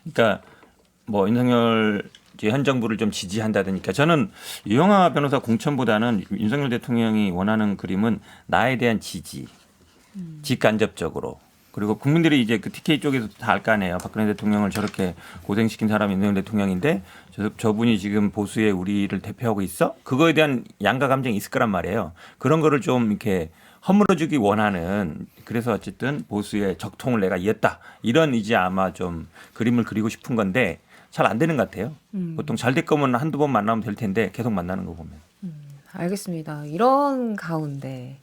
그러니까 뭐 윤석열 이제 현 정부를 좀 지지한다든가 저는 유영하 변호사 공천보다는 윤석열 대통령이 원하는 그림은 나에 대한 지지, 직간접적으로. 그리고 국민들이 이제 그 TK 쪽에서 다 알 거 아니에요. 박근혜 대통령을 저렇게 고생시킨 사람이 윤석열 대통령인데 저분이 지금 보수의 우리를 대표하고 있어? 그거에 대한 양가 감정이 있을 거란 말이에요. 그런 거를 좀 이렇게 허물어주기 원하는 그래서 어쨌든 보수의 적통을 내가 이었다. 이런 이제 아마 좀 그림을 그리고 싶은 건데 잘 안 되는 것 같아요. 보통 잘 될 거면 한두 번 만나면 될 텐데 계속 만나는 거 보면. 알겠습니다. 이런 가운데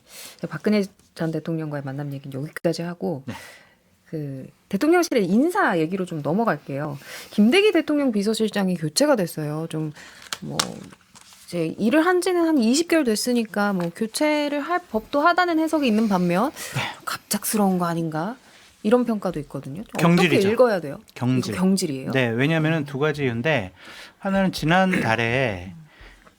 박근혜 전 대통령과의 만남 얘기는 여기까지 하고 그 대통령실의 인사 얘기로 좀 넘어갈게요. 김대기 대통령 비서실장이 교체가 됐어요. 좀 뭐 이제 일을 한 지는 한 20개월 됐으니까 뭐 교체를 할 법도 하다는 해석이 있는 반면 갑작스러운 거 아닌가? 이런 평가도 있거든요. 경질이죠. 어떻게 읽어야 돼요? 경질. 이거 경질이에요. 네, 왜냐하면 두 가지 이유인데 하나는 지난달에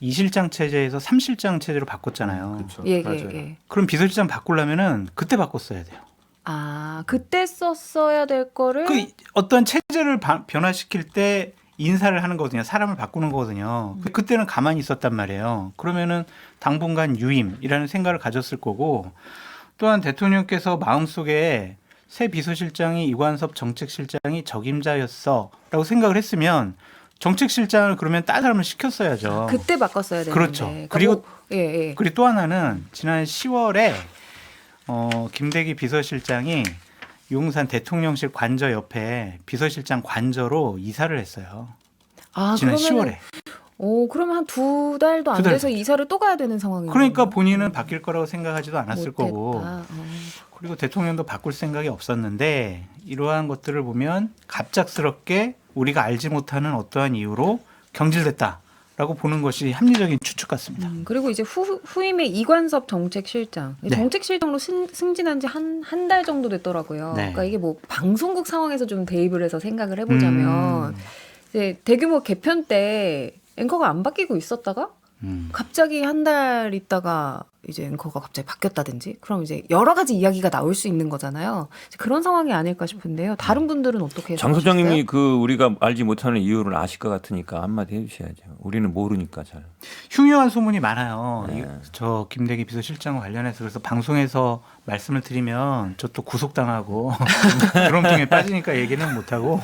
2실장 체제에서 3실장 체제로 바꿨잖아요. 그렇죠. 예, 맞아요. 예, 예. 그럼 비서실장 바꾸려면은 그때 바꿨어야 돼요. 아, 그때 썼어야 될 거를 그 어떤 체제를 변화시킬 때 인사를 하는 거거든요. 사람을 바꾸는 거거든요. 그때는 가만히 있었단 말이에요. 그러면은 당분간 유임이라는 생각을 가졌을 거고 또한 대통령께서 마음속에 새 비서실장이 이관섭 정책실장이 적임자였어라고 생각을 했으면 정책실장을 그러면 딴 사람을 시켰어야죠. 그때 바꿨어야 되는데. 그렇죠. 그러니까 그리고 뭐, 예, 예. 그리고 또 하나는 지난 10월에 김대기 비서실장이 용산 대통령실 관저 옆에 비서실장 관저로 이사를 했어요. 아, 지난 그러면은 10월에. 오, 그러면 한 2달도 안 두 달 돼서 이사를 또 가야 되는 상황이에요. 그러니까 본인은 바뀔 거라고 생각하지도 않았을 거고 어. 그리고 대통령도 바꿀 생각이 없었는데 이러한 것들을 보면 갑작스럽게 우리가 알지 못하는 어떠한 이유로 경질됐다라고 보는 것이 합리적인 추측 같습니다. 그리고 이제 후임의 이관섭 정책실장. 네. 정책실장으로 승진한 지 한 달 정도 됐더라고요. 네. 그러니까 이게 뭐 방송국 상황에서 좀 대입을 해서 생각을 해보자면 이제 대규모 개편 때 앵커가 안 바뀌고 있었다가 갑자기 한 달 있다가 이제 앵커가 갑자기 바뀌었다든지 그럼 이제 여러 가지 이야기가 나올 수 있는 거잖아요. 그런 상황이 아닐까 싶은데요. 다른 분들은 어떻게 장 생각하셨어요? 소장님이 그 우리가 알지 못하는 이유를 아실 것 같으니까 한마디 해주셔야죠. 우리는 모르니까 잘. 흉흉한 소문이 많아요. 네. 저 김대기 비서실장과 관련해서 그래서 방송에서 말씀을 드리면 저 또 구속당하고 드럼통에 빠지니까 얘기는 못하고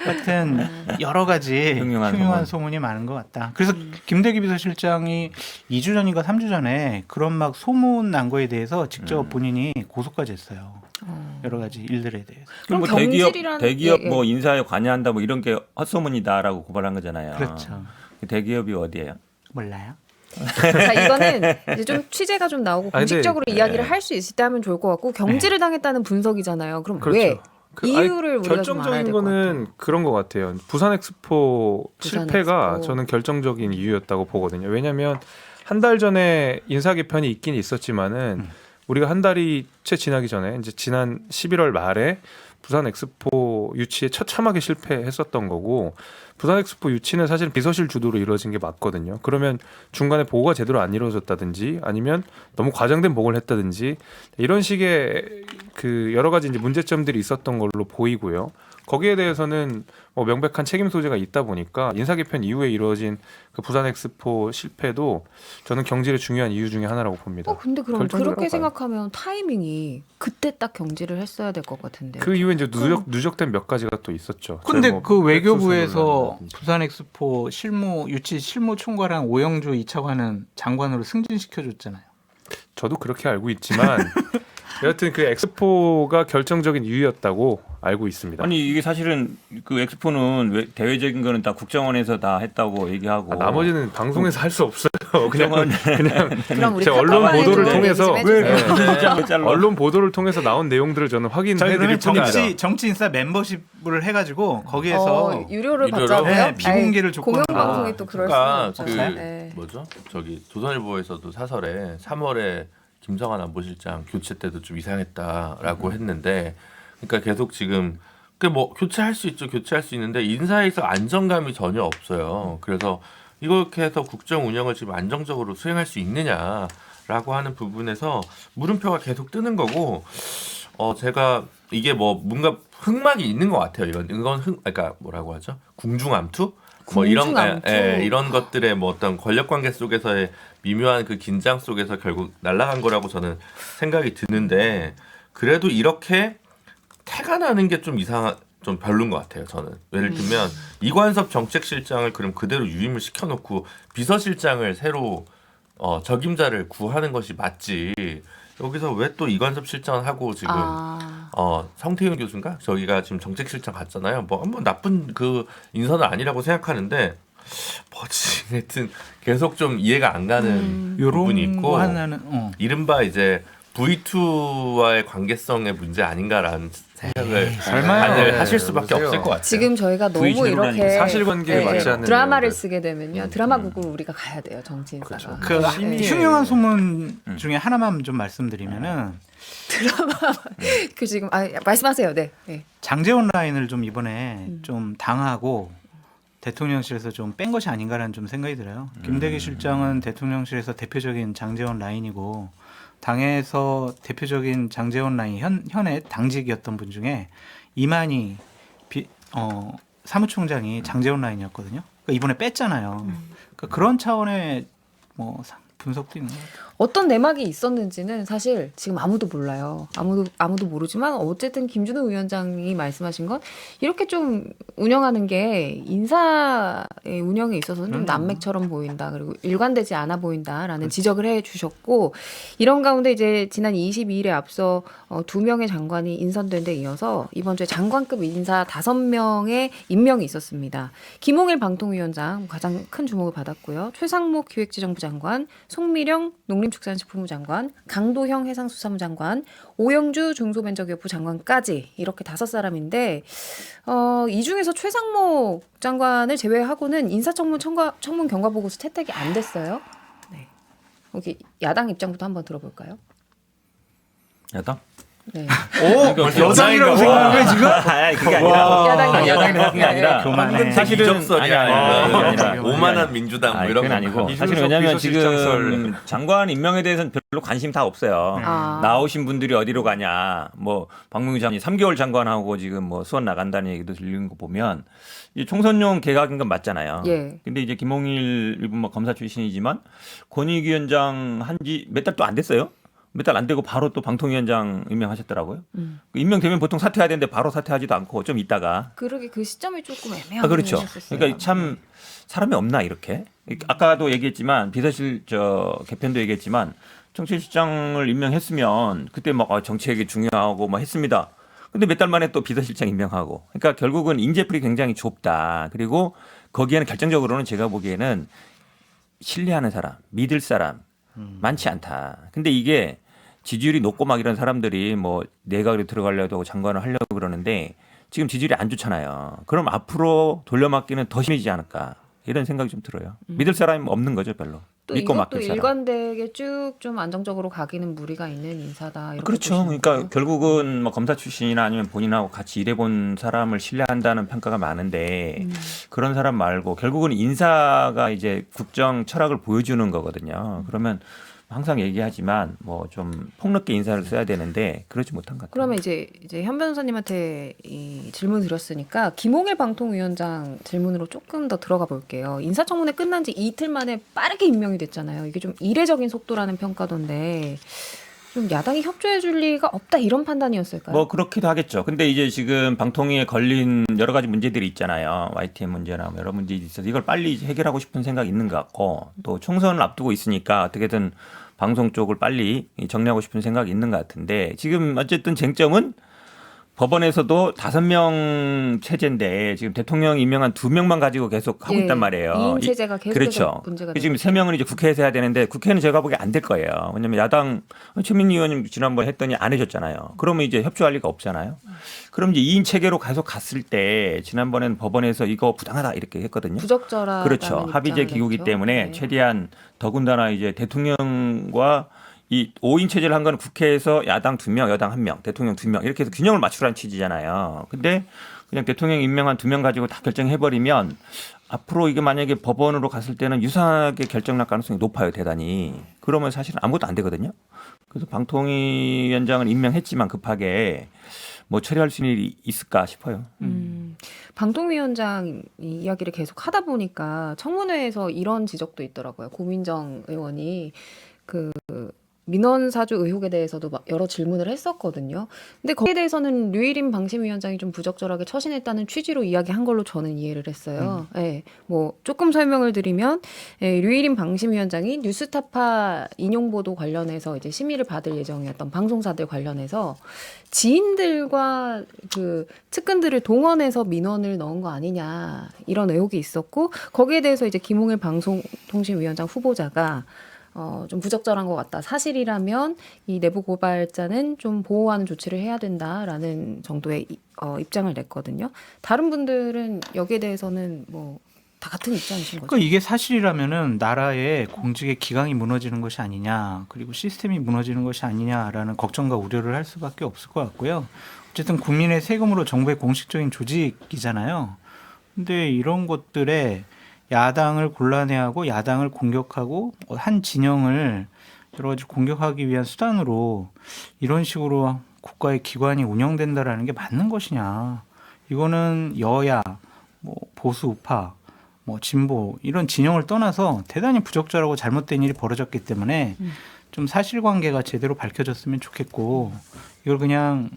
하여튼 여러 가지 흉흉한 소문이 많은 것 같다. 그래서 김대기 비서실장이 2주 전인가 3주 전에 그런 막 소문 난 거에 대해서 직접 본인이 고소까지 했어요. 여러 가지 일들에 대해서. 그럼 뭐 대기업 예, 예. 뭐 인사에 관여한다 뭐 이런 게 헛소문이다라고 고발한 거잖아요. 그렇죠. 그 대기업이 어디예요? 몰라요? 자, 이거는 이제 좀 취재가 좀 나오고 아니, 근데- 공식적으로 이야기를 할 수 있을 때 하면 좋을 것 같고 경질을 당했다는 분석이잖아요. 그럼 그렇죠. 왜? 이유를 우리가 좀 알아야 결정적인 될 것 거는 그런 것 같아요. 부산 엑스포 부산 실패가 엑스포. 저는 결정적인 이유였다고 보거든요. 왜냐하면 한 달 전에 인사 개편이 있긴 있었지만은 우리가 한 달이 채 지나기 전에 이제 지난 11월 말에 부산 엑스포 유치에 처참하게 실패했었던 거고 부산 엑스포 유치는 사실 비서실 주도로 이루어진 게 맞거든요. 그러면 중간에 보고가 제대로 안 이루어졌다든지 아니면 너무 과장된 보고를 했다든지 이런 식의 그 여러 가지 이제 문제점들이 있었던 걸로 보이고요. 거기에 대해서는 뭐 명백한 책임 소재가 있다 보니까 인사 개편 이후에 이루어진 그 부산 엑스포 실패도 저는 경질의 중요한 이유 중에 하나라고 봅니다. 근데 그럼 결정적으로 그렇게 봐요. 생각하면 타이밍이 그때 딱 경질을 했어야 될 것 같은데. 그 이후에 이제 누적된 몇 가지가 또 있었죠. 근데 뭐 그 외교부에서 백수순을 부산 엑스포 유치 실무 총괄한 오영주 2차관은 장관으로 승진시켜 줬잖아요. 저도 그렇게 알고 있지만 여하튼 그 엑스포가 결정적인 이유였다고 알고 있습니다. 아니 이게 사실은 그 엑스포는 대외적인 거는 다 국정원에서 다 했다고 얘기하고 나머지는 방송에서 할 수 없어요. 그냥 그럼 우리 제 언론 카톡방에 보도를 좀 통해서 얘기 좀 해주세요. 네. 잘라. 언론 보도를 통해서 나온 내용들을 저는 저희 확인해드릴 그러면 뿐입니다. 정치 인싸 멤버십을 해가지고 거기에서 유료를 유료로? 받자고요? 네, 비공개를 조건으로. 공영방송이 또 그럴 그러니까 수는 그 없죠. 네. 뭐죠? 저기 조선일보에서도 사설에 3월에 김성한 안보실장 교체 때도 좀 이상했다라고 했는데, 그러니까 계속 지금 그 뭐 교체할 수 있죠, 교체할 수 있는데 인사에서 안정감이 전혀 없어요. 그래서 이렇게 해서 국정 운영을 지금 안정적으로 수행할 수 있느냐라고 하는 부분에서 물음표가 계속 뜨는 거고, 제가 이게 뭐 뭔가 흑막이 있는 것 같아요. 이건 그러니까 뭐라고 하죠? 궁중암투? 뭐 이런 궁중암투. 이런 것들의 뭐 어떤 권력 관계 속에서의 미묘한 그 긴장 속에서 결국 날아간 거라고 저는 생각이 드는데, 그래도 이렇게 태가 나는 게 좀 좀 별론 것 같아요. 저는 예를 들면 이관섭 정책실장을 그럼 그대로 유임을 시켜놓고 비서실장을 새로 적임자를 구하는 것이 맞지. 여기서 왜 또 이관섭 실장을 하고 지금 성태윤 교수인가 저기가 지금 정책실장 갔잖아요. 뭐 나쁜 그 인선은 아니라고 생각하는데 뭐지 하여튼 계속 좀 이해가 안 가는 부분이 요런 있고, 거 하나는 이른바 이제 V2와의 관계성의 문제 아닌가라는 생각을 설마요. 다들 하실 수밖에 보세요. 없을 것 같아요. 지금 저희가 너무 부의제로라는 이렇게 사실관계에 맞지 않는 드라마를 내용들. 쓰게 되면요, 드라마국으로 우리가 가야 돼요, 정치인사가. 그 네. 흉흉한 소문 중에 하나만 좀 말씀드리면은 그 지금 말씀하세요, 네. 네. 장제원 라인을 좀 이번에 좀 당하고 대통령실에서 좀 뺀 것이 아닌가라는 좀 생각이 들어요. 김대기 실장은 대통령실에서 대표적인 장제원 라인이고, 당에서 대표적인 장제원 라인 현의 당직이었던 분 중에 이만희 사무총장이 장제원 라인이었거든요. 그러니까 이번에 뺐잖아요. 그러니까 그런 차원의 뭐 분석도 있는 것 같아요. 어떤 내막이 있었는지는 사실 지금 아무도 몰라요. 아무도 모르지만 어쨌든 김준호 위원장이 말씀하신 건 이렇게 좀 운영하는 게 인사의 운영에 있어서는 좀 난맥처럼 보인다. 그리고 일관되지 않아 보인다라는 지적을 해 주셨고, 이런 가운데 이제 지난 22일에 앞서 2명의 장관이 인선된 데 이어서 이번 주에 장관급 인사 5명의 임명이 있었습니다. 김홍일 방통위원장 가장 큰 주목을 받았고요. 최상목 기획재정부 장관, 송미령 농림축산식품부 장관, 강도형 해상수산부 장관, 오영주 중소벤처기업부 장관까지 이렇게 5사람인데, 이 중에서 최상목 장관을 제외하고는 인사청문 경과 보고서 채택이 안 됐어요. 네. 여기 야당 입장부터 한번 들어볼까요? 야당? 네. 여당이라고 생각해 지금? 아니, 그게 아니라 야당이 야당이라고 게 아니라 교만해. 사실은 이적설이 아니라 오만한 민주당 뭐 이런 그건 거 아니고, 이준석 사실은 왜냐하면 비서실장설. 지금 장관 임명에 대해서는 별로 관심 다 없어요. 나오신 분들이 어디로 가냐, 뭐 박문규 장관이 3개월 장관하고 지금 뭐 수원 나간다는 얘기도 들리는 거 보면 이 총선용 개각인 건 맞잖아요. 예. 근데 이제 김홍일 일본 뭐 검사 출신이지만 권익위원장 한지 몇 달 또 안 됐어요. 몇 달 안 되고 바로 또 방통위원장 임명하셨더라고요. 임명되면 보통 사퇴해야 되는데 바로 사퇴하지도 않고 좀 있다가. 그러게 그 시점이 조금 애매하게 그렇죠. 생겼었어요. 그러니까 참 사람이 없나 이렇게. 아까도 얘기했지만 비서실 개편도 얘기했지만 정치실장을 임명했으면 그때 막 정치액이 중요하고 막 했습니다. 근데 몇 달 만에 또 비서실장 임명하고. 그러니까 결국은 인재풀이 굉장히 좁다. 그리고 거기에는 결정적으로는 제가 보기에는 신뢰하는 사람, 믿을 사람 많지 않다. 근데 이게 지지율이 높고 막 이런 사람들이 뭐 내각에 들어가려고 하고 장관을 하려고 그러는데 지금 지지율이 안 좋잖아요. 그럼 앞으로 돌려막기는 더 심해지지 않을까 이런 생각이 좀 들어요. 믿을 사람이 없는 거죠, 별로. 또 믿고 이것도 맡길 사람. 일관되게 쭉 좀 안정적으로 가기는 무리가 있는 인사다. 이렇게 그렇죠. 보시는 그러니까 거예요? 결국은 뭐 검사 출신이나 아니면 본인하고 같이 일해본 사람을 신뢰한다는 평가가 많은데 그런 사람 말고 결국은 인사가 이제 국정 철학을 보여주는 거거든요. 그러면 항상 얘기하지만 뭐 좀 폭넓게 인사를 써야 되는데 그러지 못한 것 같아요. 그러면 이제 현 변호사님한테 이 질문 드렸으니까 김홍일 방통위원장 질문으로 조금 더 들어가 볼게요. 인사청문회 끝난 지 이틀 만에 빠르게 임명이 됐잖아요. 이게 좀 이례적인 속도라는 평가던데 좀 야당이 협조해 줄 리가 없다 이런 판단이었을까요? 뭐 그렇기도 하겠죠. 근데 이제 지금 방통위에 걸린 여러 가지 문제들이 있잖아요. YTN 문제나 여러 문제들이 있어서 이걸 빨리 해결하고 싶은 생각이 있는 것 같고 또 총선을 앞두고 있으니까 어떻게든 방송 쪽을 빨리 정리하고 싶은 생각이 있는 것 같은데 지금 어쨌든 쟁점은 법원에서도 5명 체제인데 지금 대통령 임명한 2명만 가지고 계속 하고 예, 있단 말이에요. 2인 체제가 계속해서 그렇죠. 문제가 지금 되고 3명은 이제 국회에서 해야 되는데 국회는 제가 보기에 안 될 거예요. 왜냐하면 야당 최민희 의원님 지난번에 했더니 안 해줬잖아요. 그러면 이제 협조할 리가 없잖아요. 그럼 이제 2인 체계로 계속 갔을 때 지난번에는 법원에서 이거 부당하다 이렇게 했거든요. 부적절하다는 그렇죠. 합의제 입장을 기구이기 냈죠. 때문에 네. 최대한 더군다나 이제 대통령과 이 5인 체제를 한 건 국회에서 야당 2명, 여당 1명, 대통령 2명 이렇게 해서 균형을 맞추라는 취지잖아요. 근데 그냥 대통령 임명한 2명 가지고 다 결정해버리면 앞으로 이게 만약에 법원으로 갔을 때는 유사하게 결정 날 가능성이 높아요, 대단히. 그러면 사실은 아무것도 안 되거든요. 그래서 방통위원장을 임명했지만 급하게 뭐 처리할 수 있는 일이 있을까 싶어요. 방통위원장 이야기를 계속 하다 보니까 청문회에서 이런 지적도 있더라고요. 고민정 의원이 그 민원 사주 의혹에 대해서도 막 여러 질문을 했었거든요. 근데 거기에 대해서는 류일임 방심위원장이 좀 부적절하게 처신했다는 취지로 이야기한 걸로 저는 이해를 했어요. 예, 뭐 조금 설명을 드리면 류일임 방심위원장이 뉴스타파 인용 보도 관련해서 이제 심의를 받을 예정이었던 방송사들 관련해서 지인들과 그 측근들을 동원해서 민원을 넣은 거 아니냐 이런 의혹이 있었고 거기에 대해서 이제 김홍일 방송통신위원장 후보자가 좀 부적절한 것 같다. 사실이라면 이 내부 고발자는 좀 보호하는 조치를 해야 된다라는 정도의 입장을 냈거든요. 다른 분들은 여기에 대해서는 뭐 다 같은 입장이신 거죠. 그러니까 이게 사실이라면은 나라의 공직의 기강이 무너지는 것이 아니냐, 그리고 시스템이 무너지는 것이 아니냐라는 걱정과 우려를 할 수밖에 없을 것 같고요. 어쨌든 국민의 세금으로 정부의 공식적인 조직이잖아요. 근데 이런 것들에 야당을 곤란해하고 야당을 공격하고 한 진영을 여러 가지 공격하기 위한 수단으로 이런 식으로 국가의 기관이 운영된다라는 게 맞는 것이냐. 이거는 여야, 뭐 보수 우파, 뭐 진보 이런 진영을 떠나서 대단히 부적절하고 잘못된 일이 벌어졌기 때문에 좀 사실관계가 제대로 밝혀졌으면 좋겠고 이걸 그냥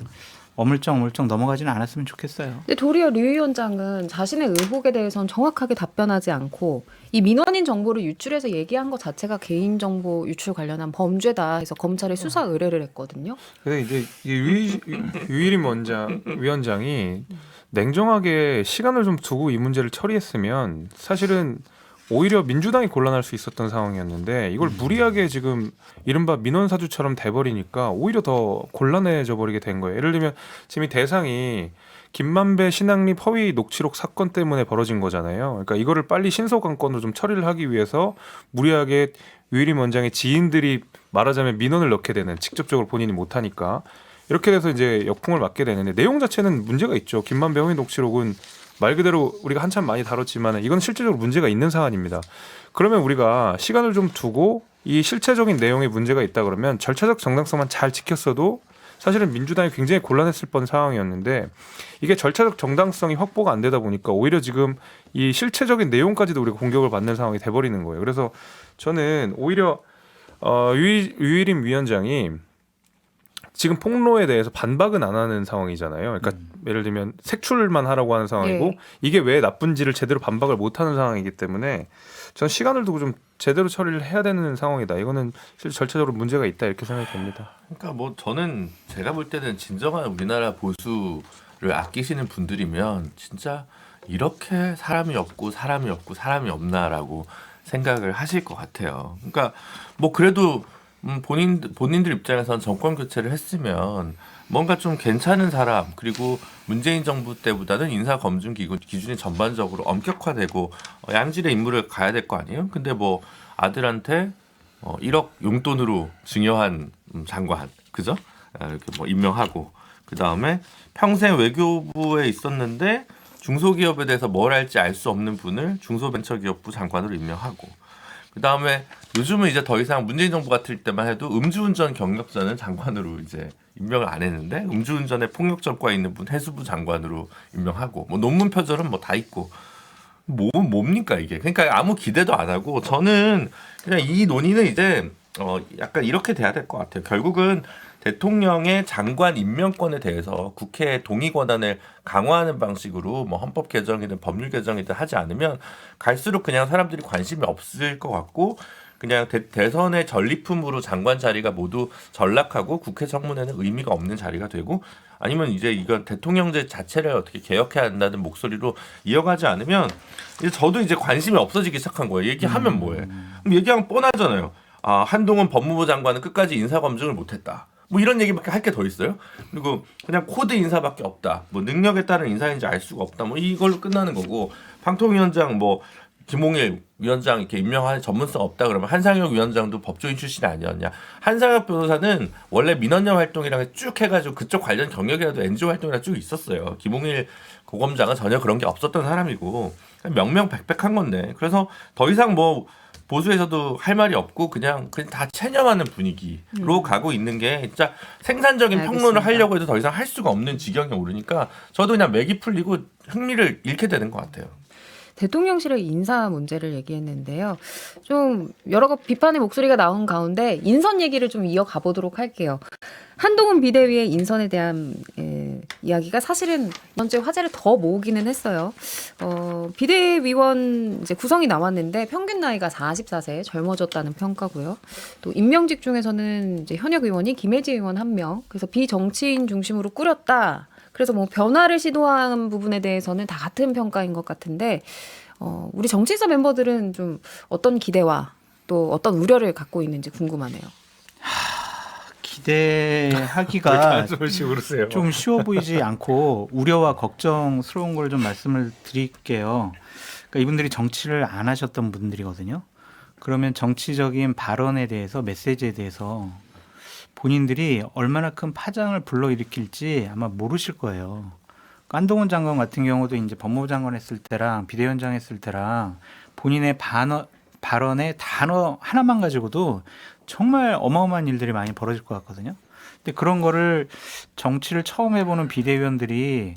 어물쩍 넘어가지는 않았으면 좋겠어요. 근데 도리어 류 위원장은 자신의 의혹에 대해서는 정확하게 답변하지 않고 이 민원인 정보를 유출해서 얘기한 것 자체가 개인정보 유출 관련한 범죄다 해서 검찰에 수사 의뢰를 했거든요. 근데 이제 유일임 위원장이 냉정하게 시간을 좀 두고 이 문제를 처리했으면 사실은 오히려 민주당이 곤란할 수 있었던 상황이었는데 이걸 무리하게 지금 이른바 민원사주처럼 돼버리니까 오히려 더 곤란해져 버리게 된 거예요. 예를 들면 지금 이 대상이 김만배 신학립 허위 녹취록 사건 때문에 벌어진 거잖아요. 그러니까 이거를 빨리 신속안건으로 좀 처리를 하기 위해서 무리하게 유일임 원장의 지인들이 말하자면 민원을 넣게 되는, 직접적으로 본인이 못하니까 이렇게 돼서 이제 역풍을 맞게 되는데 내용 자체는 문제가 있죠. 김만배 허위 녹취록은 말 그대로 우리가 한참 많이 다뤘지만 이건 실질적으로 문제가 있는 사안입니다. 그러면 우리가 시간을 좀 두고 이 실체적인 내용에 문제가 있다 그러면 절차적 정당성만 잘 지켰어도 사실은 민주당이 굉장히 곤란했을 뻔 상황이었는데 이게 절차적 정당성이 확보가 안 되다 보니까 오히려 지금 이 실체적인 내용까지도 우리가 공격을 받는 상황이 돼버리는 거예요. 그래서 저는 오히려 유일임 위원장이 지금 폭로에 대해서 반박은 안 하는 상황이잖아요. 그러니까 예를 들면 색출만 하라고 하는 상황이고 네. 이게 왜 나쁜지를 제대로 반박을 못 하는 상황이기 때문에 전 시간을 두고 좀 제대로 처리를 해야 되는 상황이다. 이거는 실제 절차적으로 문제가 있다 이렇게 생각이 됩니다. 그러니까 뭐 저는 제가 볼 때는 진정한 우리나라 보수를 아끼시는 분들이면 진짜 이렇게 사람이 없고 사람이 없나라고 생각을 하실 것 같아요. 그러니까 뭐 그래도 본인들 입장에서는 정권 교체를 했으면 뭔가 좀 괜찮은 사람, 그리고 문재인 정부 때보다는 인사 검증 기준이 전반적으로 엄격화되고 양질의 임무를 가야 될 거 아니에요? 근데 뭐 아들한테 1억 용돈으로 증여한 장관, 그죠? 이렇게 뭐 임명하고, 그 다음에 평생 외교부에 있었는데 중소기업에 대해서 뭘 할지 알 수 없는 분을 중소벤처기업부 장관으로 임명하고, 그 다음에 요즘은 이제 더 이상 문재인 정부 같을 때만 해도 음주운전 경력자는 장관으로 이제 임명을 안 했는데 음주운전에 폭력 전과 있는 분 해수부 장관으로 임명하고, 뭐 논문 표절은 뭐 다 있고, 뭡니까 이게? 그러니까 아무 기대도 안 하고, 저는 그냥 이 논의는 이제 약간 이렇게 돼야 될 것 같아요. 결국은 대통령의 장관 임명권에 대해서 국회의 동의 권한을 강화하는 방식으로 뭐 헌법 개정이든 법률 개정이든 하지 않으면 갈수록 그냥 사람들이 관심이 없을 것 같고, 그냥 대선의 전리품으로 장관 자리가 모두 전락하고 국회 청문회는 의미가 없는 자리가 되고 아니면 이제 이건 대통령제 자체를 어떻게 개혁해야 한다는 목소리로 이어가지 않으면 이제 저도 이제 관심이 없어지기 시작한 거예요. 얘기하면 뭐해? 그럼 얘기하면 뻔하잖아요. 아, 한동훈 법무부 장관은 끝까지 인사검증을 못했다. 뭐 이런 얘기밖에 할 게 더 있어요. 그리고 그냥 코드 인사밖에 없다. 뭐 능력에 따른 인사인지 알 수가 없다. 뭐 이걸로 끝나는 거고 방통위원장 뭐 김홍일 위원장 이렇게 임명할 전문성 없다 그러면 한상혁 위원장도 법조인 출신이 아니었냐. 한상혁 변호사는 원래 민원연 활동이랑 쭉 해가지고 그쪽 관련 경력이라도 NGO 활동이랑 쭉 있었어요. 김홍일 고검장은 전혀 그런 게 없었던 사람이고 명명백백한 건데 그래서 더 이상 뭐 보수에서도 할 말이 없고 그냥 다 체념하는 분위기로 가고 있는 게 진짜 생산적인 알겠습니다. 평론을 하려고 해도 더 이상 할 수가 없는 지경에 오르니까 저도 그냥 맥이 풀리고 흥미를 잃게 되는 것 같아요. 대통령실의 인사 문제를 얘기했는데요. 좀 여러 비판의 목소리가 나온 가운데 인선 얘기를 좀 이어가 보도록 할게요. 한동훈 비대위의 인선에 대한 이야기가 사실은 이번 주에 화제를 더 모으기는 했어요. 비대위원 이제 구성이 나왔는데 평균 나이가 44세 젊어졌다는 평가고요. 또 임명직 중에서는 이제 현역 의원이 김혜지 의원 1명. 그래서 비정치인 중심으로 꾸렸다. 그래서 뭐 변화를 시도한 부분에 대해서는 다 같은 평가인 것 같은데 우리 정치사 멤버들은 좀 어떤 기대와 또 어떤 우려를 갖고 있는지 궁금하네요. 기대하기가 한솔씨 그러세요. 좀 쉬워 보이지 않고 우려와 걱정스러운 걸 좀 말씀을 드릴게요. 그러니까 이분들이 정치를 안 하셨던 분들이거든요. 그러면 정치적인 발언에 대해서 메시지에 대해서 본인들이 얼마나 큰 파장을 불러일으킬지 아마 모르실 거예요. 한동훈 장관 같은 경우도 이제 법무부 장관 했을 때랑 비대위원장 했을 때랑 본인의 발언의 단어 하나만 가지고도 정말 어마어마한 일들이 많이 벌어질 것 같거든요. 근데 그런 거를 정치를 처음 해보는 비대위원들이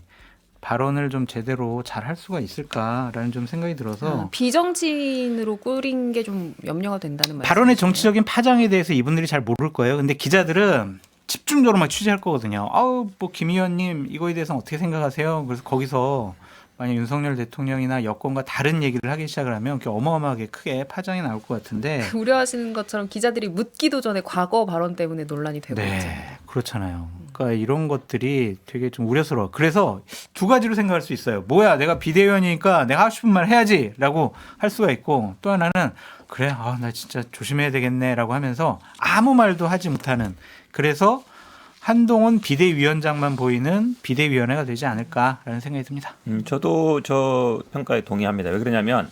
발언을 좀 제대로 잘 할 수가 있을까라는 좀 생각이 들어서 비정치인으로 꾸린 게 좀 염려가 된다는 말씀. 발언의 정치적인 파장에 대해서 이분들이 잘 모를 거예요. 근데 기자들은 집중적으로 막 취재할 거거든요. 아우 뭐 김 의원님 이거에 대해서는 어떻게 생각하세요? 그래서 거기서 만약 윤석열 대통령이나 여권과 다른 얘기를 하기 시작을 하면 어마어마하게 크게 파장이 나올 것 같은데 우려하시는 것처럼 기자들이 묻기도 전에 과거 발언 때문에 논란이 되고 있잖아요. 네, 그렇잖아요. 그러니까 이런 것들이 되게 좀 우려스러워. 그래서 두 가지로 생각할 수 있어요. 뭐야, 내가 비대위원이니까 내가 하고 싶은 말 해야지라고 할 수가 있고 또 하나는 그래, 나 진짜 조심해야 되겠네라고 하면서 아무 말도 하지 못하는. 그래서 한동훈 비대위원장만 보이는 비대위원회가 되지 않을까라는 생각이 듭니다. 저도 저 평가에 동의합니다. 왜 그러냐면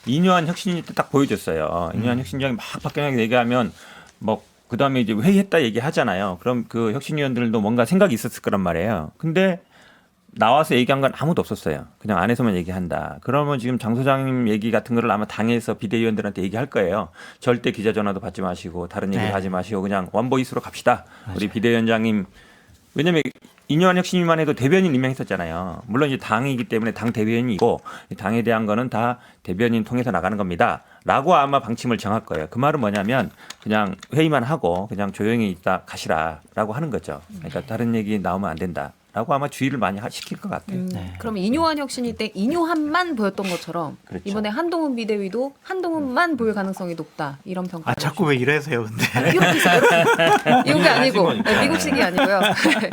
이뇨한 혁신위 때 딱 보여줬어요. 이뇨한 혁신위원장이 막 박경영이 얘기하면 뭐 그다음에 이제 회의했다 얘기하잖아요. 그럼 그 혁신위원들도 뭔가 생각이 있었을 거란 말이에요. 근데 나와서 얘기한 건 아무도 없었어요. 그냥 안에서만 얘기한다. 그러면 지금 장 소장님 얘기 같은 거를 아마 당에서 비대위원들한테 얘기할 거예요. 절대 기자 전화도 받지 마시고 다른 얘기 네. 하지 마시고 그냥 원보이스로 갑시다. 맞아요. 우리 비대위원장님. 왜냐면 이뇨한 혁신위만 해도 대변인 임명했었잖아요. 물론 이제 당이기 때문에 당 대변인이고 당에 대한 거는 다 대변인 통해서 나가는 겁니다. 라고 아마 방침을 정할 거예요. 그 말은 뭐냐면 그냥 회의만 하고 그냥 조용히 있다 가시라라고 하는 거죠. 그러니까 다른 얘기 나오면 안 된다. 라고 아마 주의를 많이 시킬 것 같아요. 네. 그럼 이뇨한 혁신이 때 이뇨한만 보였던 것처럼 그렇죠. 이번에 한동훈 비대위도 한동훈만 보일 가능성이 높다. 이런 평가. 자꾸 왜 이래세요, 근데? 이런 게 아니고 거니까. 네, 미국식이 아니고요. 이렇게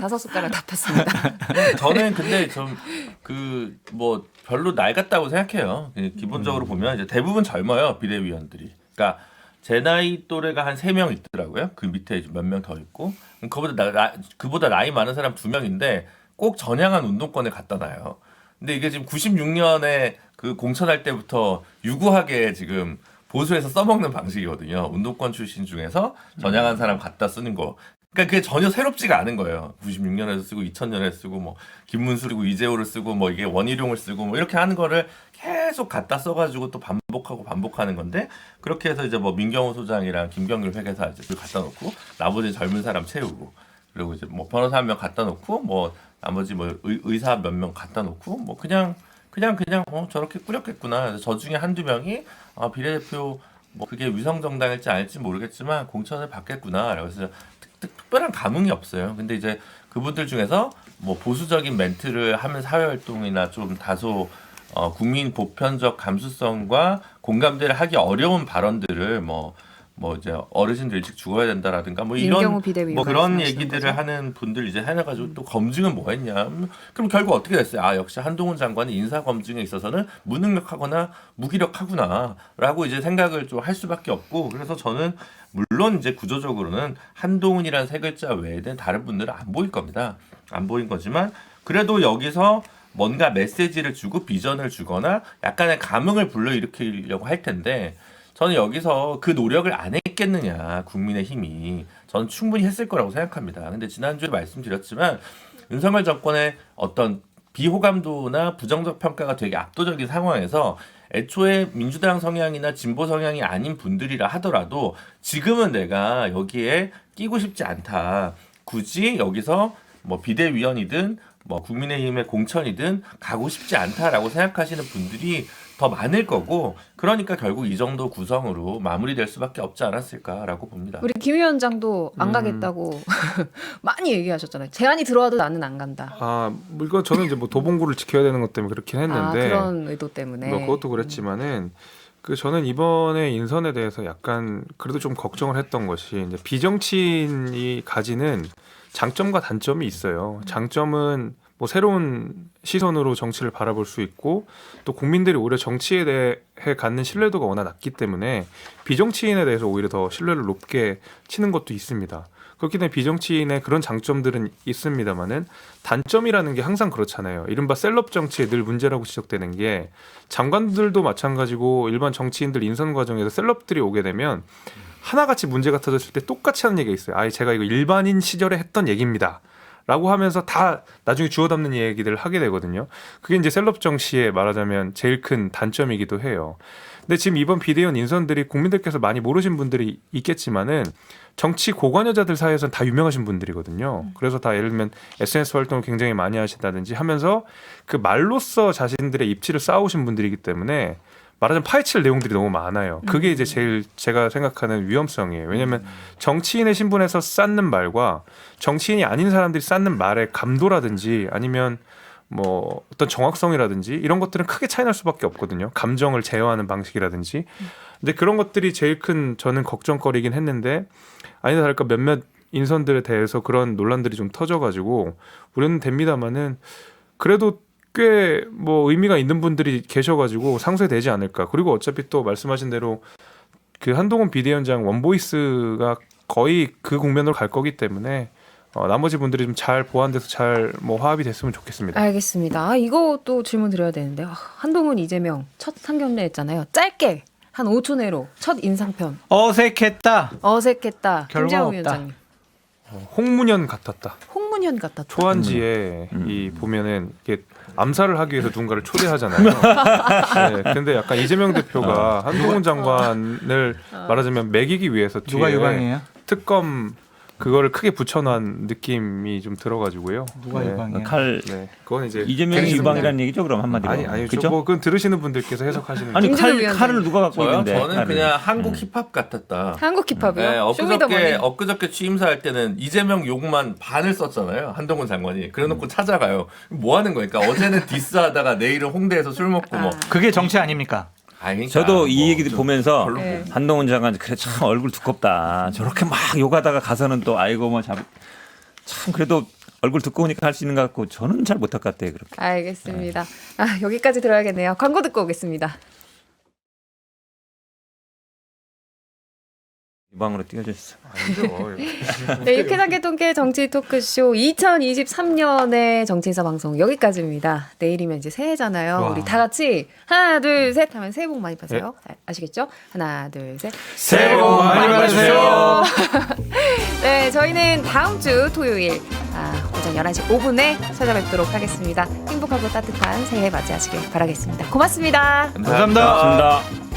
5숟가락 다 폈습니다. 저는 근데 좀 그 뭐 별로 낡았다고 생각해요. 기본적으로 보면 이제 대부분 젊어요 비대위원들이. 그러니까 제 나이 또래가 한 3명 있더라고요. 그 밑에 몇 명 더 있고 그보다 나이 많은 사람 2명인데 꼭 전향한 운동권에 갖다 놔요. 근데 이게 지금 96년에 그 공천할 때부터 유구하게 지금 보수에서 써먹는 방식이거든요. 운동권 출신 중에서 전향한 사람 갖다 쓰는 거. 그러니까 그게 전혀 새롭지가 않은 거예요. 96년에도 쓰고 2000년에 쓰고 뭐 김문수리고 이재호를 쓰고 뭐 이게 원희룡을 쓰고 뭐 이렇게 하는 거를 계속 갖다 써가지고 또 반복하는 건데 그렇게 해서 이제 뭐 민경호 소장이랑 김경률 회계사 이제 갖다 놓고 나머지 젊은 사람 채우고 그리고 이제 뭐 변호사 1명 갖다 놓고 뭐 나머지 뭐 의사 몇 명 갖다 놓고 뭐 그냥 저렇게 꾸렸겠구나. 그래서 저 중에 한두 명이 비례대표 뭐 그게 위성 정당일지 아닐지 모르겠지만 공천을 받겠구나. 그래서 특별한 감흥이 없어요. 근데 이제 그분들 중에서 뭐 보수적인 멘트를 하면 사회활동이나 좀 다소 국민 보편적 감수성과 공감대를 하기 어려운 발언들을 뭐 이제 어르신들 일찍 죽어야 된다라든가 뭐 이런 민경우 비대위 뭐 그런 말씀하시는 얘기들을 거죠? 하는 분들 이제 해놔가지고 또 검증은 뭐 했냐? 그럼 결국 어떻게 됐어요? 아 역시 한동훈 장관이 인사 검증에 있어서는 무능력하거나 무기력하구나라고 이제 생각을 좀 할 수밖에 없고 그래서 저는 물론 이제 구조적으로는 한동훈이라는 세 글자 외에는 다른 분들은 안 보일 겁니다. 안 보인 거지만 그래도 여기서 뭔가 메시지를 주고 비전을 주거나 약간의 감흥을 불러일으키려고 할 텐데 저는 여기서 그 노력을 안 했겠느냐 국민의힘이 저는 충분히 했을 거라고 생각합니다. 근데 지난주에 말씀드렸지만 윤석열 정권의 어떤 비호감도나 부정적 평가가 되게 압도적인 상황에서 애초에 민주당 성향이나 진보 성향이 아닌 분들이라 하더라도 지금은 내가 여기에 끼고 싶지 않다. 굳이 여기서 뭐 비대위원이든 뭐 국민의힘의 공천이든 가고 싶지 않다라고 생각하시는 분들이 더 많을 거고 그러니까 결국 이 정도 구성으로 마무리될 수밖에 없지 않았을까라고 봅니다. 우리 김 위원장도 안 가겠다고 많이 얘기하셨잖아요. 제안이 들어와도 나는 안 간다. 뭐 이건 저는 이제 뭐 도봉구를 지켜야 되는 것 때문에 그렇긴 했는데 그런 의도 때문에. 뭐 그것도 그랬지만은 저는 이번에 인선에 대해서 약간 그래도 좀 걱정을 했던 것이 이제 비정치인이 가지는 장점과 단점이 있어요. 장점은 뭐 새로운 시선으로 정치를 바라볼 수 있고 또 국민들이 오히려 정치에 대해 갖는 신뢰도가 워낙 낮기 때문에 비정치인에 대해서 오히려 더 신뢰를 높게 치는 것도 있습니다. 그렇기 때문에 비정치인의 그런 장점들은 있습니다만은 단점이라는 게 항상 그렇잖아요. 이른바 셀럽 정치에 늘 문제라고 지적되는 게 장관들도 마찬가지고 일반 정치인들 인선 과정에서 셀럽들이 오게 되면 하나같이 문제가 터졌을 때 똑같이 하는 얘기가 있어요. 제가 이거 일반인 시절에 했던 얘기입니다. 라고 하면서 다 나중에 주워 담는 얘기들을 하게 되거든요. 그게 이제 셀럽 정치의 말하자면 제일 큰 단점이기도 해요. 근데 지금 이번 비대위원 인선들이 국민들께서 많이 모르신 분들이 있겠지만은 정치 고관여자들 사이에서는 다 유명하신 분들이거든요. 그래서 다 예를 들면 SNS 활동을 굉장히 많이 하신다든지 하면서 그 말로써 자신들의 입지를 쌓아오신 분들이기 때문에 말하자면 파헤칠 내용들이 너무 많아요. 그게 이제 제일 제가 생각하는 위험성이에요. 왜냐하면 정치인의 신분에서 쌓는 말과 정치인이 아닌 사람들이 쌓는 말의 감도라든지 아니면 뭐 어떤 정확성이라든지 이런 것들은 크게 차이날 수밖에 없거든요. 감정을 제어하는 방식이라든지. 근데 그런 것들이 제일 큰 저는 걱정거리긴 했는데 아니다 다를까 몇몇 인선들에 대해서 그런 논란들이 좀 터져가지고 우려는 됩니다마는 그래도 꽤 뭐 의미가 있는 분들이 계셔가지고 상쇄되지 않을까. 그리고 어차피 또 말씀하신 대로 그 한동훈 비대위원장 원보이스가 거의 그 국면으로 갈 거기 때문에 나머지 분들이 좀 잘 보완돼서 잘 뭐 화합이 됐으면 좋겠습니다. 알겠습니다. 이것도 질문 드려야 되는데 한동훈 이재명 첫 상견례 했잖아요. 짧게 한 5초 내로 첫 인상편. 어색했다. 어색했다. 결과 김재호 없다. 위원장님. 홍문현 같았다. 홍문현 같았다. 초안지에 이 보면은 이게 암살을 하기 위해서 누군가를 초대하잖아요. 네, 근데 약간 이재명 대표가 한동훈 장관을 말하자면 매기기 위해서 뒤에 누가 유방이에요? 특검 그거를 크게 붙여놓은 느낌이 좀 들어가지고요. 누가 유방이에요? 네. 그건 이제 이재명이 유방이라는 얘기죠, 그럼 한마디로. 아니죠. 그죠? 뭐 그건 들으시는 분들께서 해석하시는 아니 김진우 칼을 위원장님. 누가 갖고 저요? 있는데? 저는 칼을. 그냥 한국 힙합 같았다. 한국 힙합이요? 네, 쇼미더머니. 엊그저께 취임사할 때는 이재명 욕만 반을 썼잖아요. 한동훈 장관이. 그래놓고 찾아가요. 뭐 하는 거니까 어제는 디스하다가 내일은 홍대에서 술 먹고 뭐. 그게 정치 아닙니까? 그러니까 저도 이 뭐 얘기를 좀 보면서 별로 네. 한동훈 장관 그래 참 얼굴 두껍다. 저렇게 막 욕하다가 가서는 또 아이고 뭐 참 그래도 얼굴 두꺼우니까 할 수 있는 것 같고 저는 잘 못할 것 같아요. 그렇게. 알겠습니다. 여기까지 들어야겠네요. 광고 듣고 오겠습니다. 유방으로 띄워주셨어. 네, 유쾌하게 통쾌 정치 토크쇼 2023년의 정치인사 방송 여기까지입니다. 내일이면 이제 새해잖아요. 우리 다 같이 하나 둘 셋 하면 새해 복 많이 받으세요. 아시겠죠? 하나 둘 셋. 새해 복 많이 받으세요. 네, 저희는 다음 주 토요일 오전 11시 5분에 찾아뵙도록 하겠습니다. 행복하고 따뜻한 새해 맞이하시길 바라겠습니다. 고맙습니다. 감사합니다. 고맙습니다.